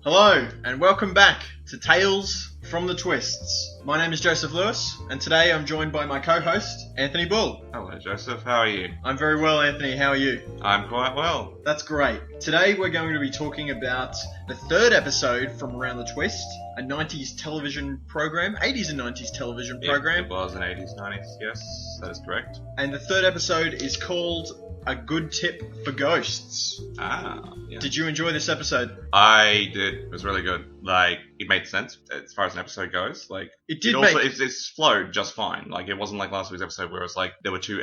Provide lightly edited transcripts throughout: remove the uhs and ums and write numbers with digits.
Hello, and welcome back to Tales from the Twists. My name is Joseph Lewis, and today I'm joined by my co-host, Anthony Bull. Hello, Joseph. How are you? I'm very well, Anthony. How are you? I'm quite well. That's great. Today we're going to be talking about the third episode from Around the Twist, a 90s television program, 80s and 90s television program. It was an 80s, 90s, yes, that is correct. And the third episode is called A Good Tip for Ghosts. Yeah. Did you enjoy this episode? I did. It was really good. Like, it made sense as far as an episode goes. Like, it's flowed just fine. Like, it wasn't like last week's episode where it was like there were two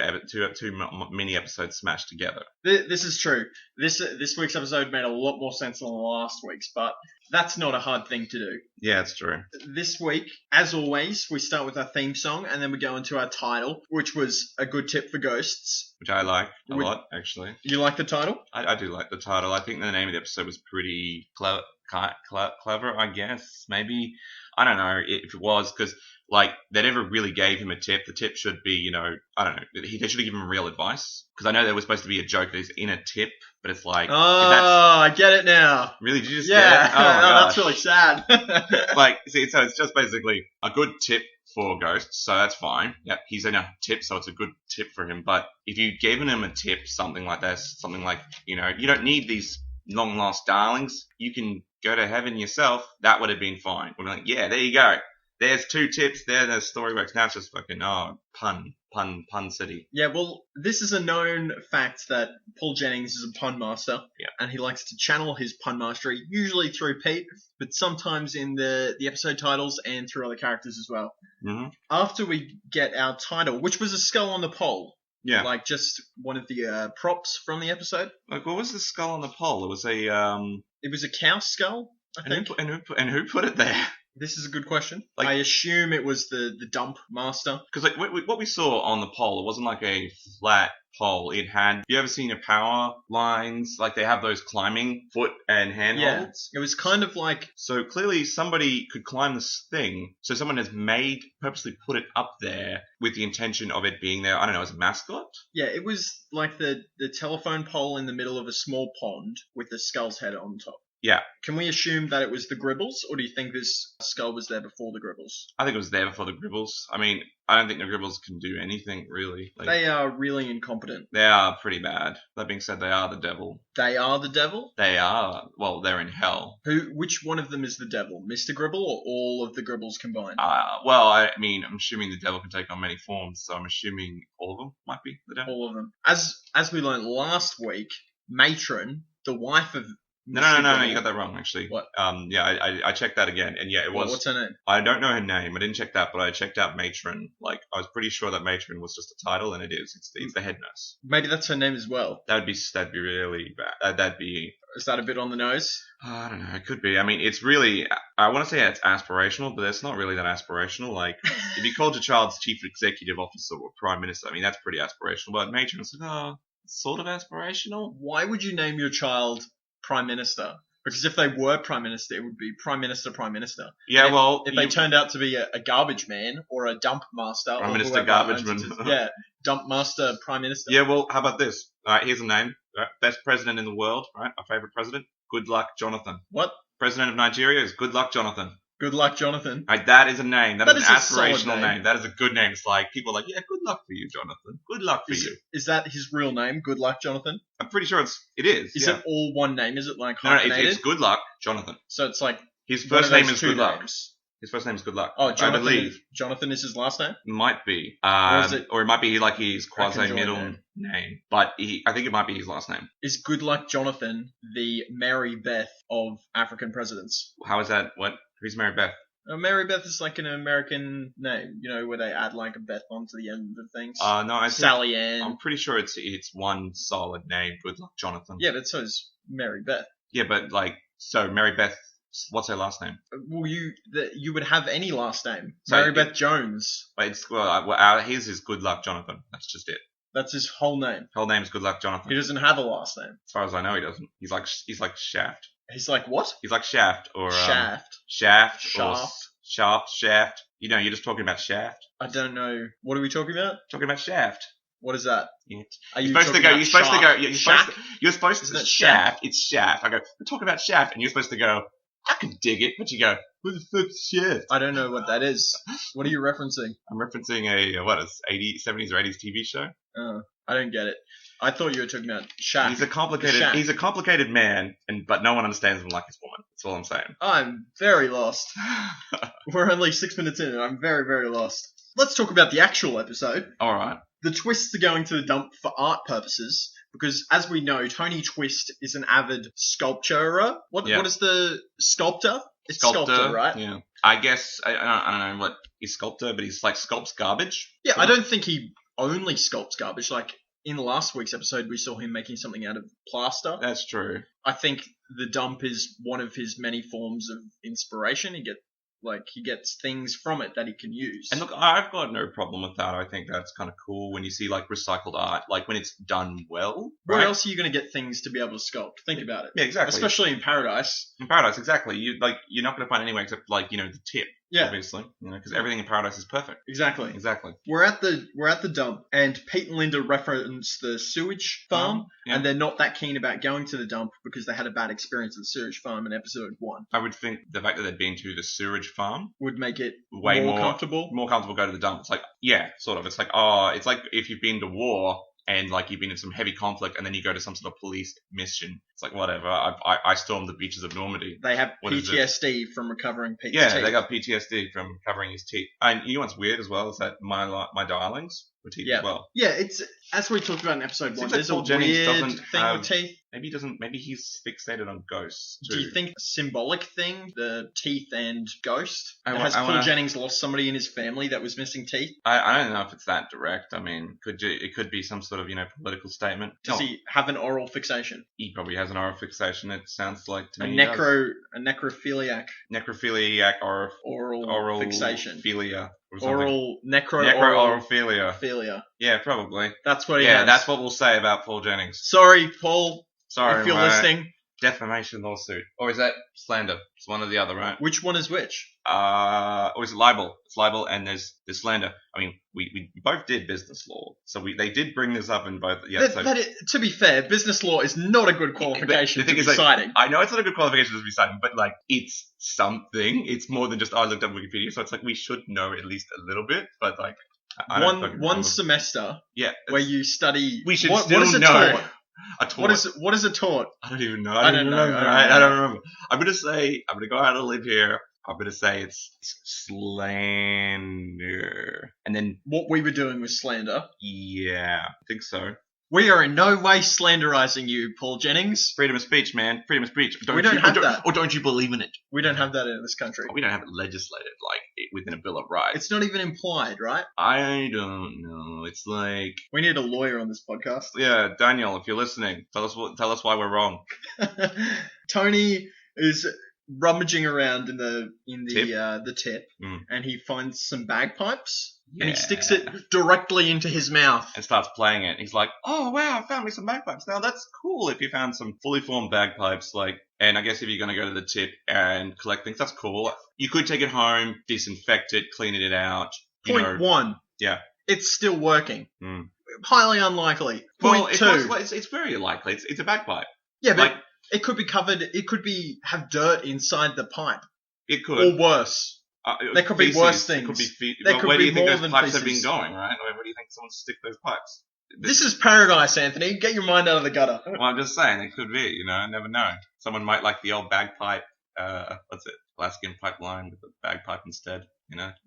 mini episodes smashed together. This is true. This week's episode made a lot more sense than last week's, but that's not a hard thing to do. Yeah, it's true. This week, as always, we start with our theme song, and then we go into our title, which was A Good Tip for Ghosts. Which I like a lot, actually. You like the title? I do like the title. I think the name of the episode was pretty clever, I guess. Maybe. I don't know if it was, because, like, they never really gave him a tip. The tip should be, I don't know. They should have given him real advice. Because I know there was supposed to be a joke that he's in a tip, but it's like... Oh, I get it now. Really? Did you just get it? Oh, my gosh. That's really sad. So it's just basically a good tip for ghosts, so that's fine. Yeah, he's in a tip, so it's a good tip for him. But if you'd given him a tip, something like that, something like, you don't need these long-lost darlings. You can go to heaven yourself. That would have been fine. We're like, yeah, there you go. There's two tips there. The story works. Now it's just fucking, pun city. Yeah, well, this is a known fact that Paul Jennings is a pun master. Yeah. And he likes to channel his pun mastery, usually through Pete, but sometimes in the episode titles and through other characters as well. Mm-hmm. After we get our title, which was a skull on the pole. Yeah. Like just one of the props from the episode. Like, what was the skull on the pole? It was a... It was a cow skull, I think. And who put it there? This is a good question. Like, I assume it was the dump master. Because like what we saw on the pole, it wasn't like a flat pole. It had... You ever seen a power lines? Like they have those climbing foot and handholds? Yeah, it was kind of like... So clearly somebody could climb this thing. So someone has purposely put it up there with the intention of it being there, I don't know, as a mascot? Yeah, it was like the telephone pole in the middle of a small pond with the skull's head on top. Yeah. Can we assume that it was the Gribbles, or do you think this skull was there before the Gribbles? I think it was there before the Gribbles. I mean, I don't think the Gribbles can do anything, really. Like, they are really incompetent. They are pretty bad. That being said, they are the devil. They are the devil? They are. Well, they're in hell. Which one of them is the devil? Mr. Gribble or all of the Gribbles combined? Well, I mean, I'm assuming the devil can take on many forms, so I'm assuming all of them might be the devil. All of them. As we learned last week, Matron, the wife of... No, you got that wrong, actually. What? I checked that again, and yeah, it was... What's her name? I don't know her name. I didn't check that, but I checked out Matron. Like, I was pretty sure that Matron was just a title, and it is. It's the head nurse. Maybe that's her name as well. That'd be really bad. That'd be... Is that a bit on the nose? I don't know. It could be. I mean, it's really... I want to say it's aspirational, but it's not really that aspirational. Like, if you called your child's chief executive officer or prime minister, I mean, that's pretty aspirational. But Matron's like, sort of aspirational. Why would you name your child Prime Minister? Because if they were Prime Minister, it would be Prime Minister, Prime Minister. Yeah, if they turned out to be a garbage man or a dump master... Prime Minister Garbage Man. Yeah, dump master, Prime Minister. Yeah, well, how about this? All right, here's a name. Right, best president in the world, right? Our favourite president. Good luck, Jonathan. What? President of Nigeria is Good luck, Jonathan. Good luck, Jonathan. Right, that is a name. That is an aspirational name. That is a good name. It's like, people are like, yeah, good luck for you, Jonathan. Good luck for you. Is that his real name, Good Luck, Jonathan? I'm pretty sure it is. Is it all one name? Is it like No, hyphenated? it's Good Luck, Jonathan. So it's like... His first name is Good Luck. Names. His first name is Good Luck. Oh, Jonathan, I believe. Jonathan is his last name? Might be. Or it might be like his quasi-middle name. But I think it might be his last name. Is Good Luck Jonathan the Mary Beth of African presidents? How is that? What? Who's Mary Beth? Mary Beth is like an American name, where they add like a Beth onto the end of things. No, I think Sally Ann. I'm pretty sure it's one solid name. Good luck, Jonathan. Yeah, but so is Mary Beth. Yeah, but so Mary Beth, what's her last name? Well, you would have any last name. So Mary Beth Jones. His is Good Luck, Jonathan. That's just it. That's his whole name. Whole name's Good Luck, Jonathan. He doesn't have a last name. As far as I know, he doesn't. He's like Shaft. He's like what? He's like Shaft or Shaft. Shaft. Shaft. You're just talking about Shaft. I don't know. What are we talking about? Talking about Shaft. What is that? Yeah. Are You're supposed to go. You're supposed to. Isn't it Shaft. It's Shaft. I go. We're talking about Shaft, and you're supposed to go. can dig it, but you go, who the fuck's Chef? I don't know what that is. What are you referencing? I'm referencing a 70s or 80s TV show. I don't get it. I thought you were talking about Shaq. He's a complicated man, but no one understands him like his woman. That's all I'm saying. I'm very lost. We're only 6 minutes in and I'm very, very lost. Let's talk about the actual episode. All right. The Twists are going to the dump for art purposes because, as we know, Tony Twist is an avid sculpturer. What is the sculptor? It's sculptor, right? Yeah. I guess, I don't know what he's sculptor, but he's like sculpts garbage. Yeah, I don't think he only sculpts garbage. Like, in last week's episode, we saw him making something out of plaster. That's true. I think the dump is one of his many forms of inspiration. He gets things from it that he can use. And look, I've got no problem with that. I think that's kind of cool when you see like recycled art, like when it's done well. Right? Where else are you going to get things to be able to sculpt? Think about it. Yeah, exactly. Especially in Paradise. In Paradise, exactly. You're not going to find anywhere except the tip. Yeah. Obviously, because everything in Paradise is perfect. Exactly. We're at the dump, and Pete and Linda reference the sewage farm, and they're not that keen about going to the dump because they had a bad experience at the sewage farm in episode 1. I would think the fact that they'd been to the sewage farm would make it way more comfortable. More comfortable go to the dump. It's like, yeah, sort of. It's like if you've been to war and like you've been in some heavy conflict and then you go to some sort of police mission. It's like, whatever. I stormed the beaches of Normandy. They have PTSD from recovering Pete's teeth. Yeah, they got PTSD from covering his teeth. And you know what's weird as well is that my darlings were teeth as well. Yeah, it's as we talked about in episode 1. There's Paul a Jennings weird thing with teeth. Maybe he's fixated on ghosts too. Do you think symbolic thing, the teeth and ghost? Has Paul Jennings lost somebody in his family that was missing teeth? I don't know if it's that direct. I mean, it could be some sort of political statement. Does he have an oral fixation? He probably has an oral fixation. It sounds like to me. A necrophiliac. Necrophiliac or oral fixation. Philia. Necro-orophilia. Yeah, probably. That's what he has. Yeah, that's what we'll say about Paul Jennings. Sorry, Paul. Sorry, if you're listening. Defamation lawsuit. Or is that slander? It's one or the other, right? Which one is which? Or is it libel? It's libel and there's slander. I mean, we both did business law. So they did bring this up in both. Yeah, to be fair, business law is not a good qualification to be citing. I know it's not a good qualification to be citing, but it's something. It's more than just, I looked up Wikipedia. So it's like we should know at least a little bit, but one semester where you study. We should still know. What is a tort? I don't even know. I don't remember. I'm gonna go out on a limb here. I'm gonna say it's slander. And then what we were doing was slander. Yeah, I think so. We are in no way slanderizing you, Paul Jennings. Freedom of speech, man. Freedom of speach. We don't have that. Or don't you believe in it? We don't have that in this country. We don't have it legislated within a Bill of Rights. It's not even implied, right? I don't know. It's like we need a lawyer on this podcast. Yeah, Daniel, if you're listening, tell us why we're wrong. Tony is rummaging around in the tip, and he finds some bagpipes. Yeah. And he sticks it directly into his mouth. And starts playing it. He's like, oh, wow, I found me some bagpipes. Now, that's cool if you found some fully formed bagpipes. And I guess if you're going to go to the tip and collect things, that's cool. You could take it home, disinfect it, clean it out. Point 1. Yeah. It's still working. Highly unlikely. Point 2. It's very likely. It's a bagpipe. Yeah, but it could be covered. It could have dirt inside the pipe. It could. Or worse. There could be worse things. Where do you think those pipes have been going, right? Where do you think someone stick those pipes? This is paradise, Anthony. Get your mind out of the gutter. Well, I'm just saying, it could be, I never know. Someone might like the old bagpipe, Alaskan pipeline with the bagpipe instead,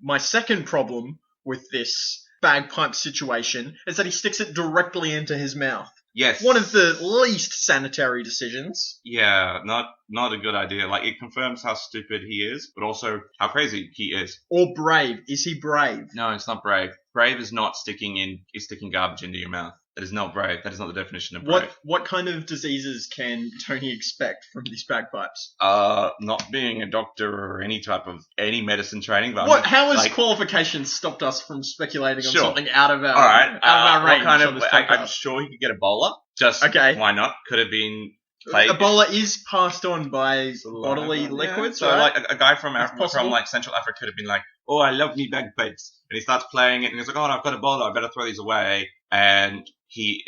My second problem with this bagpipe situation is that he sticks it directly into his mouth. Yes. One of the least sanitary decisions. Yeah, not a good idea. It confirms how stupid he is, but also how crazy he is. Or brave. Is he brave? No, it's not brave. Brave is not sticking garbage into your mouth. That is not brave. That is not the definition of brave. What kind of diseases can Tony expect from these bagpipes? Not being a doctor or any medicine training. But how has qualifications stopped us from speculating on something out of our all right? Out of our range? I'm sure he could get Ebola. Why not? Could have been. Ebola is passed on by bodily liquids, so right? A guy from Central Africa could have been like, "Oh, I love me bagpipes," and he starts playing it, and he's like, "Oh, no, I've got Ebola. I better throw these away." And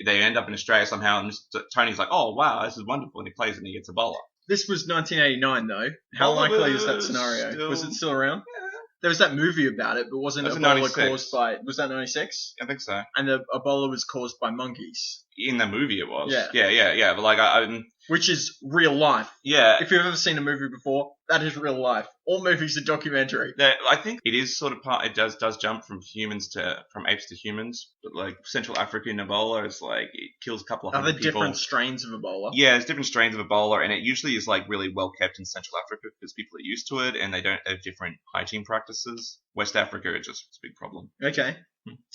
they end up in Australia somehow, and Tony's like, "Oh, wow, this is wonderful," and he plays it, and he gets Ebola. This was 1989, though. How likely is that scenario? Was it still around? There was that movie about it, but wasn't Ebola caused by... Was that 96? I think so. And the Ebola was caused by monkeys. In the movie it was. Yeah. Yeah. But like, which is real life. Yeah. If you've ever seen a movie before, that is real life. All movies are documentary. I think it is sort of it does jump from apes to humans. But like Central African Ebola is like, it kills a couple of hundred people. Are there different strains of Ebola? Yeah, there's different strains of Ebola, and it usually is like really well kept in Central Africa because people are used to it and they don't have different hygiene practices. West Africa, it's a big problem. Okay.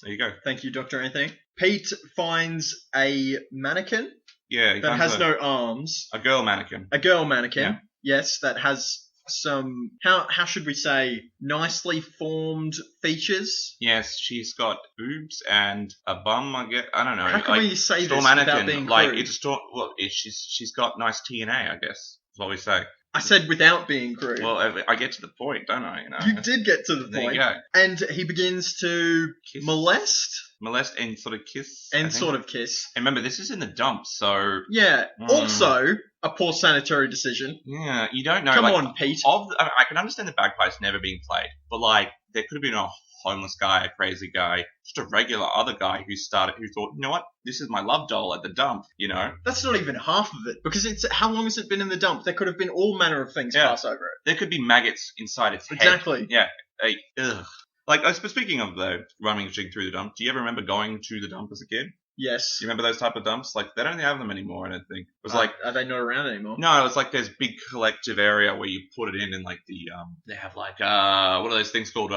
There you go. Thank you, Dr. Anthony. Pete finds a mannequin that has no arms. A girl mannequin. A girl mannequin, yeah. Yes, that has some, how should we say, nicely formed features. Yes, she's got boobs and a bum, I guess. I don't know. How can we say this without being crude? Like, it's a store, well, she's got nice TNA, I guess. That's what we say. I said without being crude. Well, I get to the point, don't I? You did get to the point. There you go. And he begins to molest and sort of kiss. And sort of kiss. And remember, this is in the dump, so... Yeah. Also, a poor sanitary decision. Yeah, you don't know. Come on, Pete. I can understand the bagpipes never being played, but like, there could have been a homeless guy, a crazy guy, just a regular other guy who thought, you know what, this is my love doll at the dump, you know? That's not even half of it, because how long has it been in the dump? There could have been all manner of things pass over it. There could be maggots inside its head. Exactly. Yeah. Ugh. Like, speaking of rummaging through the dump, do you ever remember going to the dump as a kid? Yes. You remember those type of dumps? Like, they don't have them anymore, I don't think. It was like... Are they not around anymore? No, it's like this big collective area where you put it in and like they have like, what are those things called,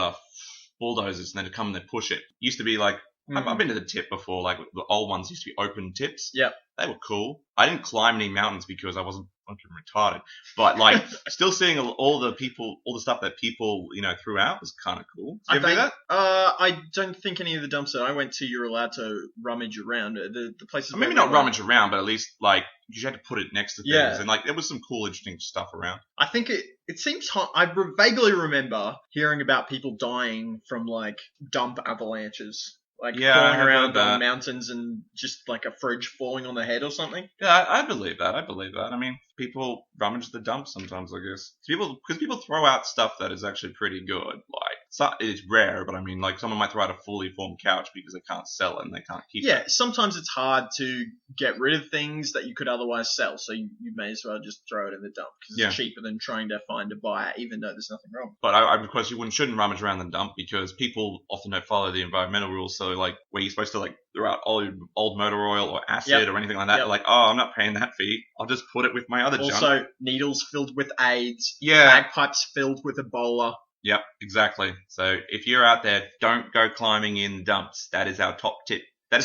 bulldozers, and then come and they push it. Used to be like, I've been to the tip before, like the old ones used to be open tips. Yeah. They were cool. I didn't climb any mountains because I wasn't fucking retarded. But like, still seeing all the stuff that people, threw out was kind of cool. Did you ever do that? I don't think any of the dumps that I went to, you're allowed to rummage around. The places. Maybe not rummage around, but at least like, you had to put it next to things. Yeah. And like, there was some cool, interesting stuff around. I think it seems hot. I vaguely remember hearing about people dying from like dump avalanches. Like falling around on mountains and just like a fridge falling on their head or something. Yeah, I believe that. I mean, people rummage the dump sometimes, I guess. Because people throw out stuff that is actually pretty good. Like, it's rare, but I mean, like, someone might throw out a fully formed couch because they can't sell it and they can't keep it. Yeah, sometimes it's hard to get rid of things that you could otherwise sell, so you may as well just throw it in the dump because it's cheaper than trying to find a buyer, even though there's nothing wrong. But of course, you shouldn't rummage around the dump because people often don't follow the environmental rules. So, like, where you're supposed to, like, throw out old motor oil or acid or anything like that, like, oh, I'm not paying that fee. I'll just put it with my other junk. Also, needles filled with AIDS. Yeah. Bagpipes filled with Ebola. Yep, exactly. So if you're out there, don't go climbing in dumps. That is our top tip. That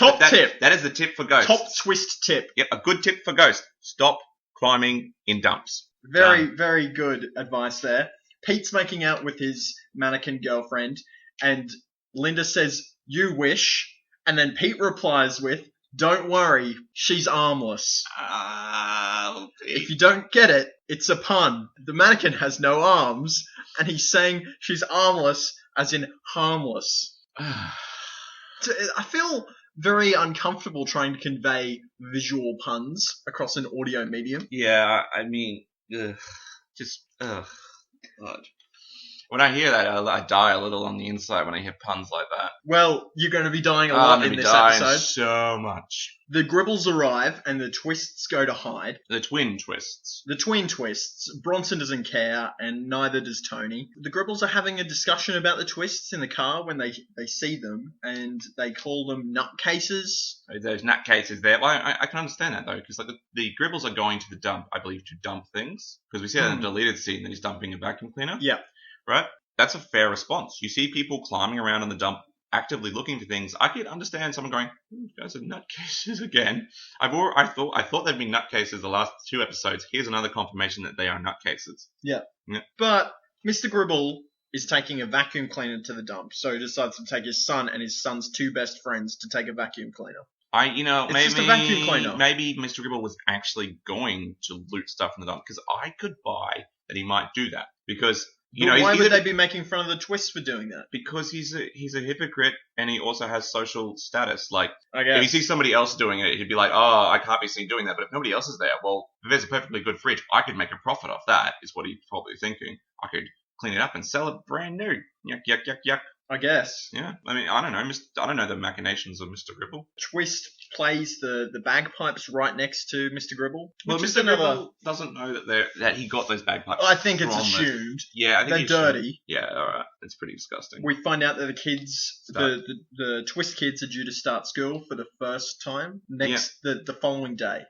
is the tip for ghosts. Top twist tip. Yep, a good tip for ghosts. Stop climbing in dumps. Very good advice there. Pete's making out with his mannequin girlfriend, and Linda says, "You wish," and then Pete replies with, "Don't worry, she's armless." If you don't get it, it's a pun. The mannequin has no arms, and he's saying she's armless, as in harmless. I feel very uncomfortable trying to convey visual puns across an audio medium. Yeah, I mean, God. When I hear that, I die a little on the inside when I hear puns like that. Well, you're going to be dying a lot in this episode. So much. The Gribbles arrive and the Twists go to hide. The twin Twists. The twin Twists. Bronson doesn't care, and neither does Tony. The Gribbles are having a discussion about the Twists in the car when they see them, and they call them nutcases. Those nutcases there. Well, I can understand that, though, because like the Gribbles are going to the dump, I believe, to dump things. Because we see that in the deleted scene that he's dumping a vacuum cleaner. Yeah. Right? That's a fair response. You see people climbing around in the dump, actively looking for things. I could understand someone going, "You guys are nutcases again." I thought they'd be nutcases the last 2 episodes. Here's another confirmation that they are nutcases. Yeah. But Mr. Gribble is taking a vacuum cleaner to the dump, so he decides to take his son and his son's 2 best friends to take a vacuum cleaner. Maybe just a vacuum cleaner. Maybe Mr. Gribble was actually going to loot stuff in the dump, because I could buy that he might do that, because You know, why he's would they be making fun of the twist for doing that? because he's a hypocrite, and he also has social status. Like, I if guess. he sees somebody else doing it, he'd be like, "Oh, I can't be seen doing that." But if nobody else is there, well, if there's a perfectly good fridge, I could make a profit off that. Is what he's probably thinking. I could clean it up and sell it brand new. Yuck, yuck, yuck, yuck. I guess. Yeah, I mean, I don't know. I don't know the machinations of Mr. Gribble. Twist plays the bagpipes right next to Mr. Gribble. Well, Which is Mr. another. Gribble doesn't know that he got those bagpipes. I think it's from assumed. Yeah, I think They're he assumed. dirty. Yeah, all right. It's pretty disgusting. We find out that the kids, Start. the Twist kids, are due to start school for the first time the following day.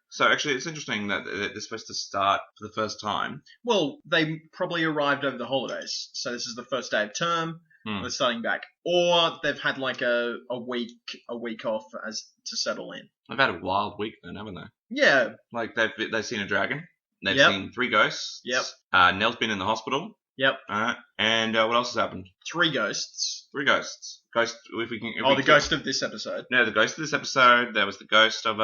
So actually, it's interesting that they're supposed to start for the first time. Well, they probably arrived over the holidays, so this is the first day of term. They're starting back, or they've had like a week off as to settle in. They've had a wild week then, haven't they? Yeah. Like they've seen a dragon. They've Yep. seen 3 ghosts. Yep. Nell's been in the hospital. Yep. And what else has happened? 3 ghosts. 3 ghosts. Ghost. If we can. Ghost of this episode. No, the ghost of this episode. There was the ghost of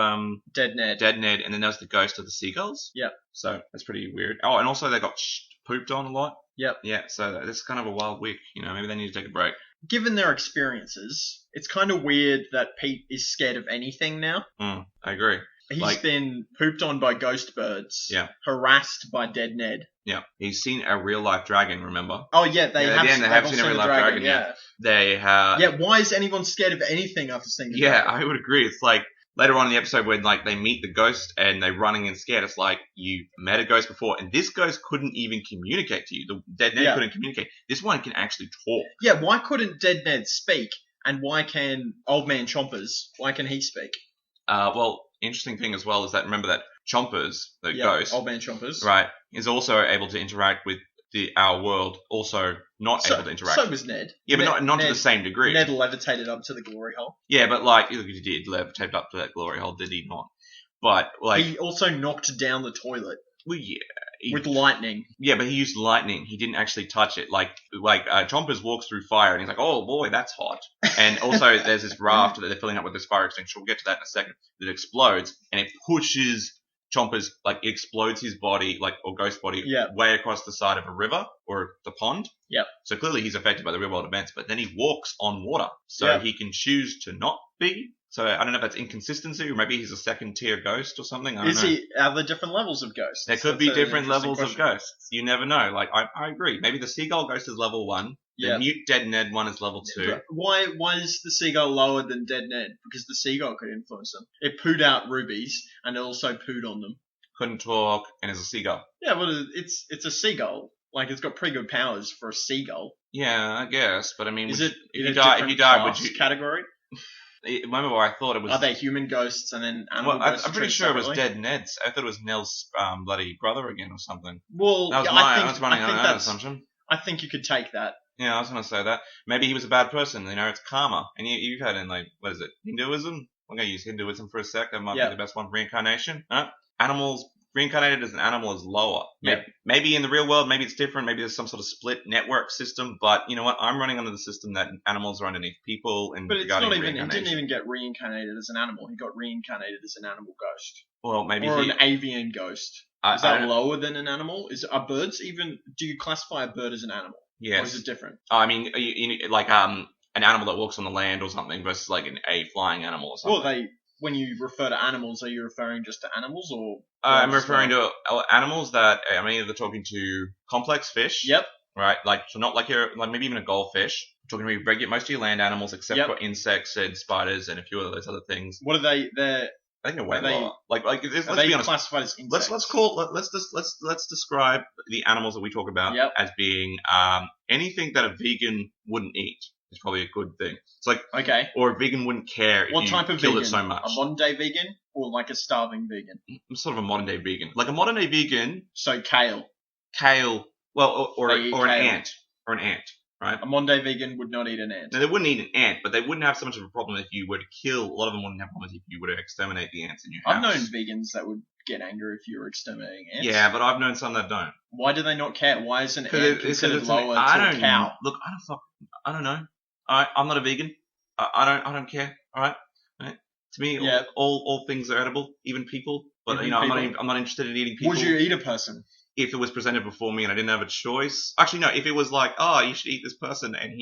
Dead Ned. Dead Ned, and then there was the ghost of the seagulls. Yep. So that's pretty weird. Oh, and also they got pooped on a lot. Yep. Yeah. So this is kind of a wild week. You know, maybe they need to take a break. Given their experiences, it's kind of weird that Pete is scared of anything now. I agree. He's been pooped on by ghost birds. Yeah. Harassed by Dead Ned. Yeah. He's seen a real life dragon. Remember? Oh yeah, they have seen a real life dragon. Yeah. They have. Yeah. Why is anyone scared of anything after seeing the dragon? I would agree. It's like later on in the episode when like they meet the ghost and they're running and scared. It's like you met a ghost before, and this ghost couldn't even communicate to you. The Dead Ned couldn't communicate. This one can actually talk. Yeah. Why couldn't Dead Ned speak? And why can Old Man Chompers? Why can he speak? Well, interesting thing as well is that remember that Chompers, the ghost, Old Man Chompers, right, is also able to interact with our world. Also not able to interact. So was Ned. Yeah, but not to the same degree. Ned levitated up to the glory hole. Yeah, but like he did levitate up to that glory hole, did he not? But like he also knocked down the toilet. Well, yeah. With lightning. Yeah, but he used lightning. He didn't actually touch it. Like Chompers walks through fire, and he's like, "Oh boy, that's hot." And also, there's this raft that they're filling up with this fire extinguisher. We'll get to that in a second. That explodes, and it pushes Chompers, like it explodes his body, like or ghost body, way across the side of a river or the pond. Yep. So clearly, he's affected by the real world events. But then he walks on water, so he can choose to not be. So I don't know if that's inconsistency, or maybe he's a second tier ghost or something. I don't know. Are there different levels of ghosts? There could be different levels of ghosts. You never know. Like I agree. Maybe the seagull ghost is level 1. The mute Dead Ned one is level 2. Why is the seagull lower than Dead Ned? Because the seagull could influence them. It pooed out rubies and it also pooed on them. Couldn't talk and is a seagull. Yeah, well it's a seagull. Like it's got pretty good powers for a seagull. Yeah, I guess. But I mean, if you die, would you category? Remember where I thought it was. Are they human ghosts and then animal ghosts? I'm pretty sure it was Dead Ned's. I thought it was Nell's bloody brother again or something. Well, that was I was running on that assumption. I think you could take that. Yeah, I was going to say that. Maybe he was a bad person. You know, it's karma. And you've had in like what is it? Hinduism. I'm going to use Hinduism for a sec. That might be the best one. Reincarnation. Animals. Reincarnated as an animal is lower. Yeah. Maybe in the real world, maybe it's different. Maybe there's some sort of split network system. But you know what? I'm running under the system that animals are underneath people. And but it's not even. He didn't even get reincarnated as an animal. He got reincarnated as an animal ghost. Well, maybe an avian ghost. Is that lower than an animal? Are birds even? Do you classify a bird as an animal? Yes. Or is it different? I mean, like an animal that walks on the land or something versus like a flying animal or something. Well, when you refer to animals, are you referring just to animals or? I'm referring to animals that I'm either talking to complex fish. Yep. Right, like so not like maybe even a goldfish. I'm talking about most of your land animals except for insects and spiders and a few of those other things. What are they? I think they're way lower. Like let's be honest. Classified as insects? Let's describe the animals that we talk about as being anything that a vegan wouldn't eat. Is probably a good thing. It's like or a vegan wouldn't care if you killed it so much. A modern day vegan or like a starving vegan? I'm sort of a modern day vegan. Like a modern day vegan. So kale. Well, or an ant, right? A modern day vegan would not eat an ant. No, they wouldn't eat an ant, but they wouldn't have so much of a problem if you were to kill. A lot of them wouldn't have problems if you were to exterminate the ants in your house. I've known vegans that would get angry if you were exterminating ants. Yeah, but I've known some that don't. Why do they not care? Why is an ant considered lower to a cow? Look, I don't know. Alright, I'm not a vegan. I don't care. Alright? To me, all things are edible, even people. But I'm not interested in eating people. Would you eat a person? if it was presented before me and I didn't have a choice. Actually, no. If it was like, oh, you should eat this person, and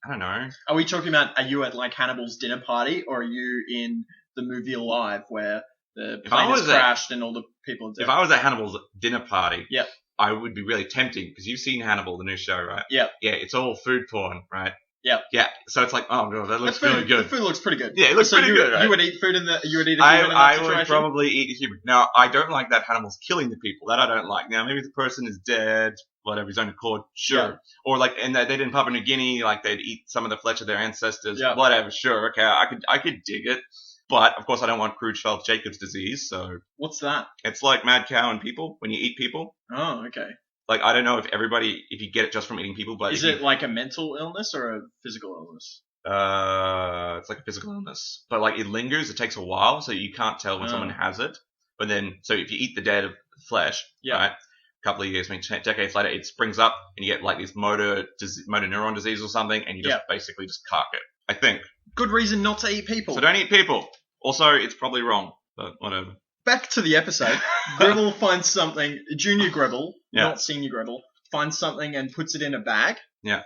I don't know. Are we talking about, are you at like Hannibal's dinner party, or are you in the movie Alive where the plane has crashed and all the people are dead? If I was at Hannibal's dinner party, yep, I would be really tempting, because you've seen Hannibal, the new show, right? Yep. Yeah, it's all food porn, right? Yep. Yeah, so it's like, oh god, that looks really good. The food looks pretty good. Yeah, it looks pretty good, right? You would eat food in the, you would eat a human in that situation? I would probably eat a human. Now, I don't like that Hannibal's killing the people. That I don't like. Now, maybe the person is dead, whatever, his own accord, sure. Yeah. Or like, and they did in Papua New Guinea, like they'd eat some of the flesh of their ancestors, whatever, sure, okay, I could dig it. But, of course, I don't want Creutzfeldt-Jacobs disease, so... What's that? It's like mad cow in people, when you eat people. Oh, okay. Like, I don't know if you get it just from eating people, but... Is it like a mental illness or a physical illness? It's like a physical illness. But, like, it lingers, it takes a while, so you can't tell when someone has it. But then, so if you eat the dead flesh, right, a couple of years, decades later, it springs up, and you get, like, this motor neuron disease or something, and you just basically just cark it. I think. Good reason not to eat people. So don't eat people. Also, it's probably wrong, but whatever. Back to the episode. Gribble finds something. Junior Gribble, not Senior Gribble, finds something and puts it in a bag. Yeah.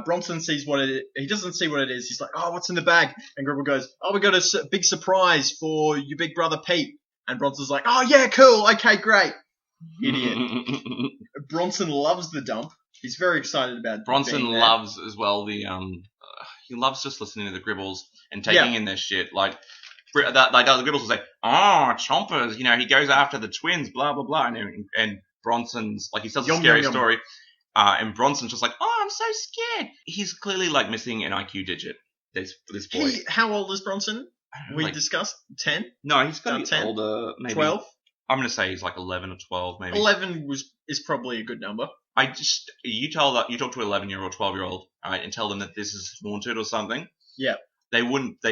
Bronson sees what it is. He doesn't see what it is. He's like, oh, what's in the bag? And Gribble goes, oh, we got a big surprise for your big brother Pete. And Bronson's like, oh, yeah, cool. Okay, great. Idiot. Bronson loves the dump. He's very excited about it. Bronson loves as well the... He loves just listening to the Gribbles and taking in their shit. Like the Gribbles will say, oh, Chompers, he goes after the twins, blah, blah, blah. And Bronson's, like, he tells a scary story. And Bronson's just like, oh, I'm so scared. He's clearly, like, missing an IQ digit, this boy. How old is Bronson? We discussed 10? No, he's got to be older, maybe. 12? I'm going to say he's like 11 or 12, maybe. 11 is probably a good number. You talk to an 11-year-old, 12-year-old, right, and tell them that this is haunted or something. Yeah. They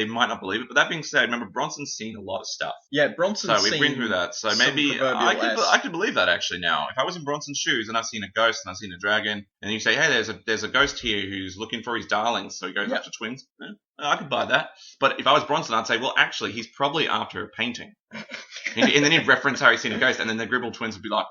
might not believe it. But that being said, remember, Bronson's seen a lot of stuff. Yeah, Bronson's seen. So we've been through that. So maybe I could believe that actually now. If I was in Bronson's shoes and I've seen a ghost and I've seen a dragon, and you say, hey, there's a ghost here who's looking for his darlings, so he goes after twins. I could buy that. But if I was Bronson, I'd say, well, actually, he's probably after a painting. and then he'd reference how he's seen a ghost, and then the Gribble twins would be like,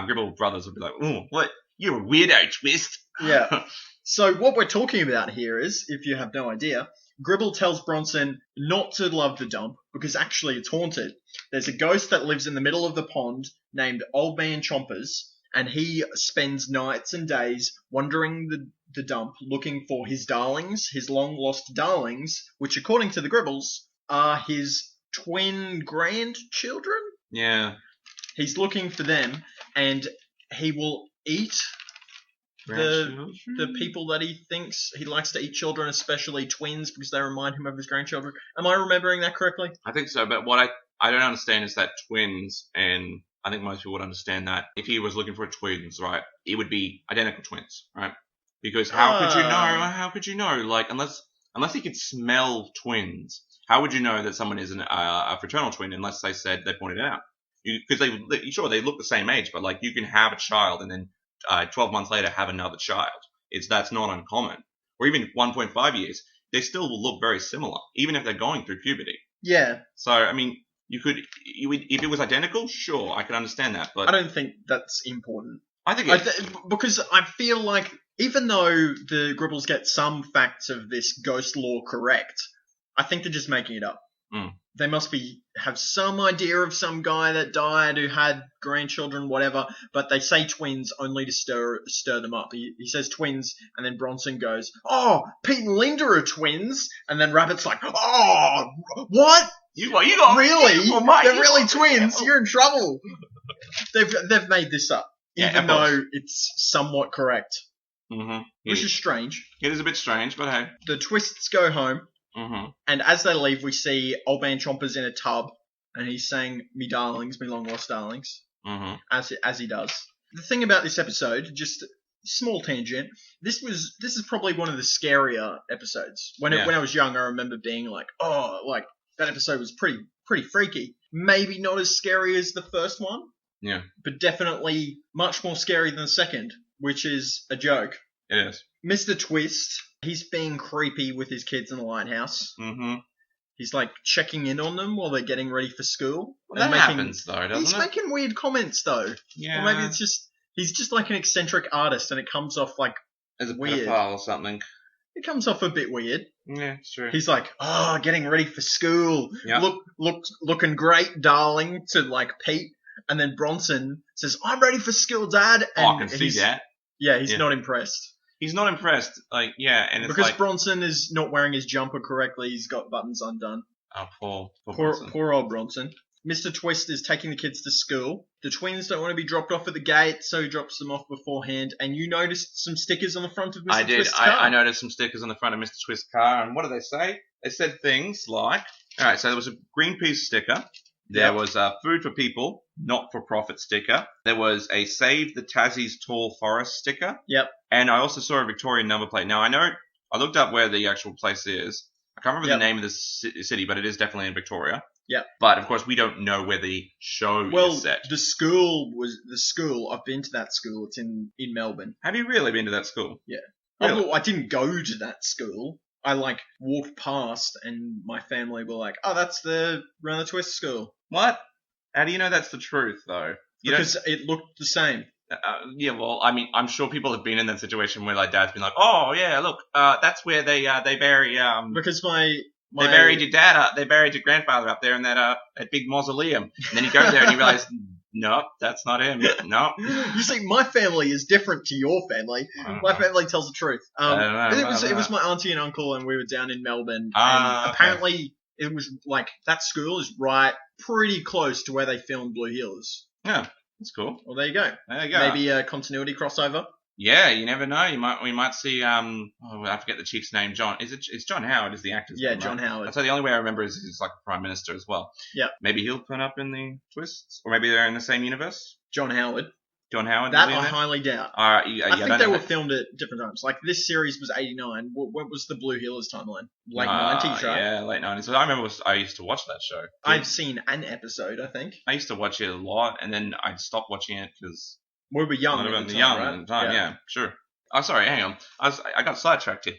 Gribble brothers would be like, oh, what? You're a weirdo, Twist. Yeah. So what we're talking about here is, if you have no idea, Gribble tells Bronson not to love the dump because actually it's haunted. There's a ghost that lives in the middle of the pond named Old Man Chompers, and he spends nights and days wandering the dump looking for his darlings, his long-lost darlings, which according to the Gribbles are his twin grandchildren? Yeah. He's looking for them, and he will eat the people that he thinks he likes to eat children, especially twins, because they remind him of his grandchildren. Am I remembering that correctly? I think so, but what I don't understand is that twins, and I think most people would understand that if he was looking for twins, right, it would be identical twins, right? Because how could you know? How could you know? Like, unless he could smell twins, how would you know that someone is a fraternal twin unless they pointed it out? Because they look the same age, but like you can have a child and then 12 months later have another child. That's not uncommon. Or even 1.5 years, they still will look very similar, even if they're going through puberty. Yeah. So I mean, if it was identical, sure, I could understand that, but I don't think that's important. I think because I feel like even though the Gribbles get some facts of this ghost lore correct, I think they're just making it up. They must have some idea of some guy that died who had grandchildren, whatever, but they say twins only to stir them up. He says twins, and then Bronson goes, oh, Pete and Linda are twins, and then Rabbit's like, oh, what? You got really? They're really twins? You're in trouble. They've made this up, even though it's somewhat correct. Mm-hmm. Which is strange. It is a bit strange, but hey. The Twists go home. Mm-hmm. And as they leave, we see Old Man Chompers in a tub, and he's saying, me darlings, me long-lost darlings, as he does. The thing about this episode, just a small tangent, this is probably one of the scarier episodes. When I was young, I remember being like, oh, like, that episode was pretty freaky. Maybe not as scary as the first one, but definitely much more scary than the second, which is a joke. It is. Mr. Twist... He's being creepy with his kids in the lighthouse. Mm-hmm. He's like checking in on them while they're getting ready for school. Well, that happens though, doesn't He's it? making weird comments though. Yeah. Or maybe it's just he's just like an eccentric artist, and it comes off like As a weird. pedophile or something. It comes off a bit weird. Yeah, it's true. He's like, oh, getting ready for school. Yep. Looking great, darling, to like Pete. And then Bronson says, I'm ready for school, Dad. And I can see that. Yeah, he's not impressed. He's not impressed. Like, yeah, and it's because like... Bronson is not wearing his jumper correctly. He's got buttons undone. Oh, poor Bronson. Poor old Bronson. Mr. Twist is taking the kids to school. The twins don't want to be dropped off at the gate, so he drops them off beforehand. And you noticed some stickers on the front of Mr. Twist's car. I noticed some stickers on the front of Mr. Twist's car, and what do they say? They said things like... Alright, so there was a Greenpeace sticker. There was a Food for People, not-for-profit sticker. There was a Save the Tassie's Tall Forest sticker. Yep. And I also saw a Victorian number plate. Now, I looked up where the actual place is. I can't remember the name of the city, but it is definitely in Victoria. Yeah. But, of course, we don't know where the show is set. The school, I've been to that school. It's in Melbourne. Have you really been to that school? Yeah. Really? I didn't go to that school. I, walked past, and my family were like, oh, that's the Round the Twist school. What? How do you know that's the truth, though? Because it looked the same. Yeah, well, I mean, I'm sure people have been in that situation where, Dad's been like, oh, yeah, look, that's where they bury, Because they buried your dad they buried your grandfather up there in that big mausoleum. And then you go there and you realize, nope, that's not him. Nope. You see, my family is different to your family. My family tells the truth. It was my auntie and uncle, and we were down in Melbourne. And apparently, it was that school is pretty close to where they filmed Blue Hills. Yeah, that's cool. Well, there you go. Maybe a continuity crossover. Yeah, you never know. We might see. I forget the chief's name. John. It's John Howard is the actor's name, John right? Howard. So the only way I remember is he's like a prime minister as well. Yeah. Maybe he'll turn up in the twists, or maybe they're in the same universe. John Howard. John Howard. That I highly doubt. I think they were filmed at different times. This series was 89. What was the Blue Hills timeline? Late 90s, right? Yeah, late 90s. So I remember I used to watch that show. I've seen an episode, I think. I used to watch it a lot, and then I'd stop watching it because we were young. At the time, yeah, sure. Oh, sorry, hang on. I got sidetracked here,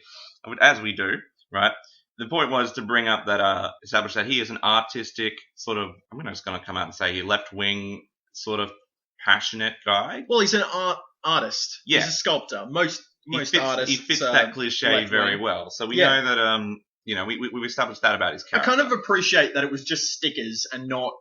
as we do, right? The point was to bring up that establish that he is an artistic sort of. I'm just going to come out and say he left-wing sort of passionate guy. Well, he's an artist. Yeah. He's a sculptor. Most artists. He fits that cliche very well. So we know that we've established that about his character. I kind of appreciate that it was just stickers and not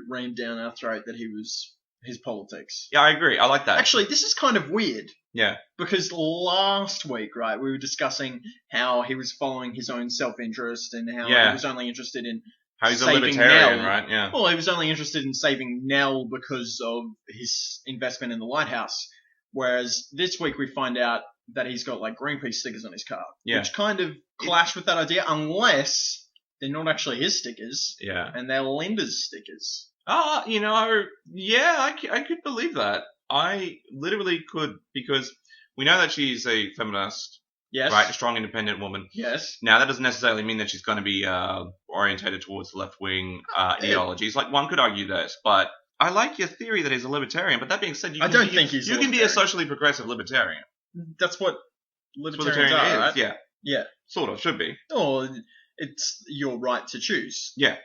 rammed down our throat that he was his politics. Yeah, I agree. I like that. Actually, this is kind of weird. Yeah. Because last week, right, we were discussing how he was following his own self-interest and how he was only interested in how he's a saving libertarian, Nell. right? Yeah. Well, he was only interested in saving Nell because of his investment in the lighthouse. Whereas this week we find out that he's got Greenpeace stickers on his car, which kind of clash with that idea, unless they're not actually his stickers, and they're Linda's stickers. Yeah, I could believe that. I literally could, because we know that she's a feminist. Yes. Right, a strong, independent woman. Yes. Now, that doesn't necessarily mean that she's going to be orientated towards left-wing ideologies. One could argue this, but I like your theory that he's a libertarian. But that being said, you can be a socially progressive libertarian. That's what libertarians are, right? Yeah. Yeah. Sort of, should be. Or it's your right to choose. Yeah.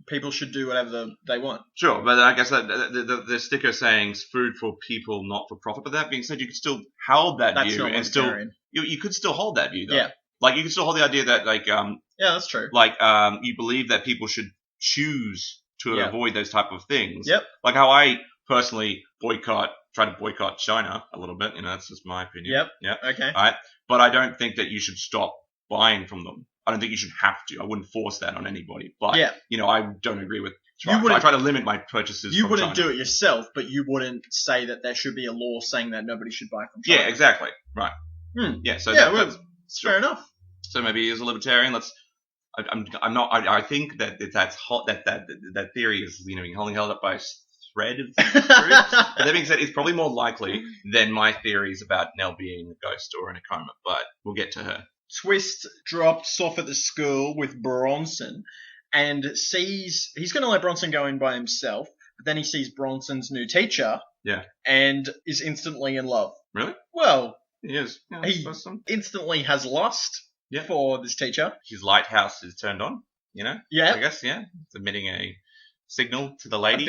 People should do whatever they want. Sure, but I guess that the sticker saying "food for people, not for profit." But that being said, you could still hold that view, and still you could still hold that view, though. Yeah, you can still hold the idea that yeah, that's true. You believe that people should choose to avoid those type of things. Yep. Like how I personally try to boycott China a little bit. That's just my opinion. Yep. Okay. All right, but I don't think that you should stop buying from them. I don't think you should have to. I wouldn't force that on anybody. But, I don't agree with I try to limit my purchases You from wouldn't China. do it yourself, but you wouldn't say that there should be a law saying that nobody should buy from China. Yeah, exactly. Right. Yeah, so that's fair enough. So maybe he is a libertarian. I'm not. I think that that's hot. That theory is only held up by a thread of truth. But that being said, it's probably more likely than my theories about Nell being a ghost or in a coma. But we'll get to her. Twist drops off at the school with Bronson and sees he's going to let Bronson go in by himself, but then he sees Bronson's new teacher. Yeah. And is instantly in love. Really? Well, he is. Yeah, he instantly has lust for this teacher. His lighthouse is turned on. you know? Yeah. I guess, yeah. It's emitting a signal to the A lady.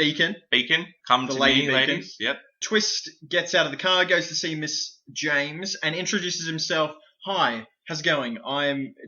beacon. Come The to lady me, beacon. ladies. Yep. Twist gets out of the car, goes to see Miss James, and introduces himself. Hi, how's it going?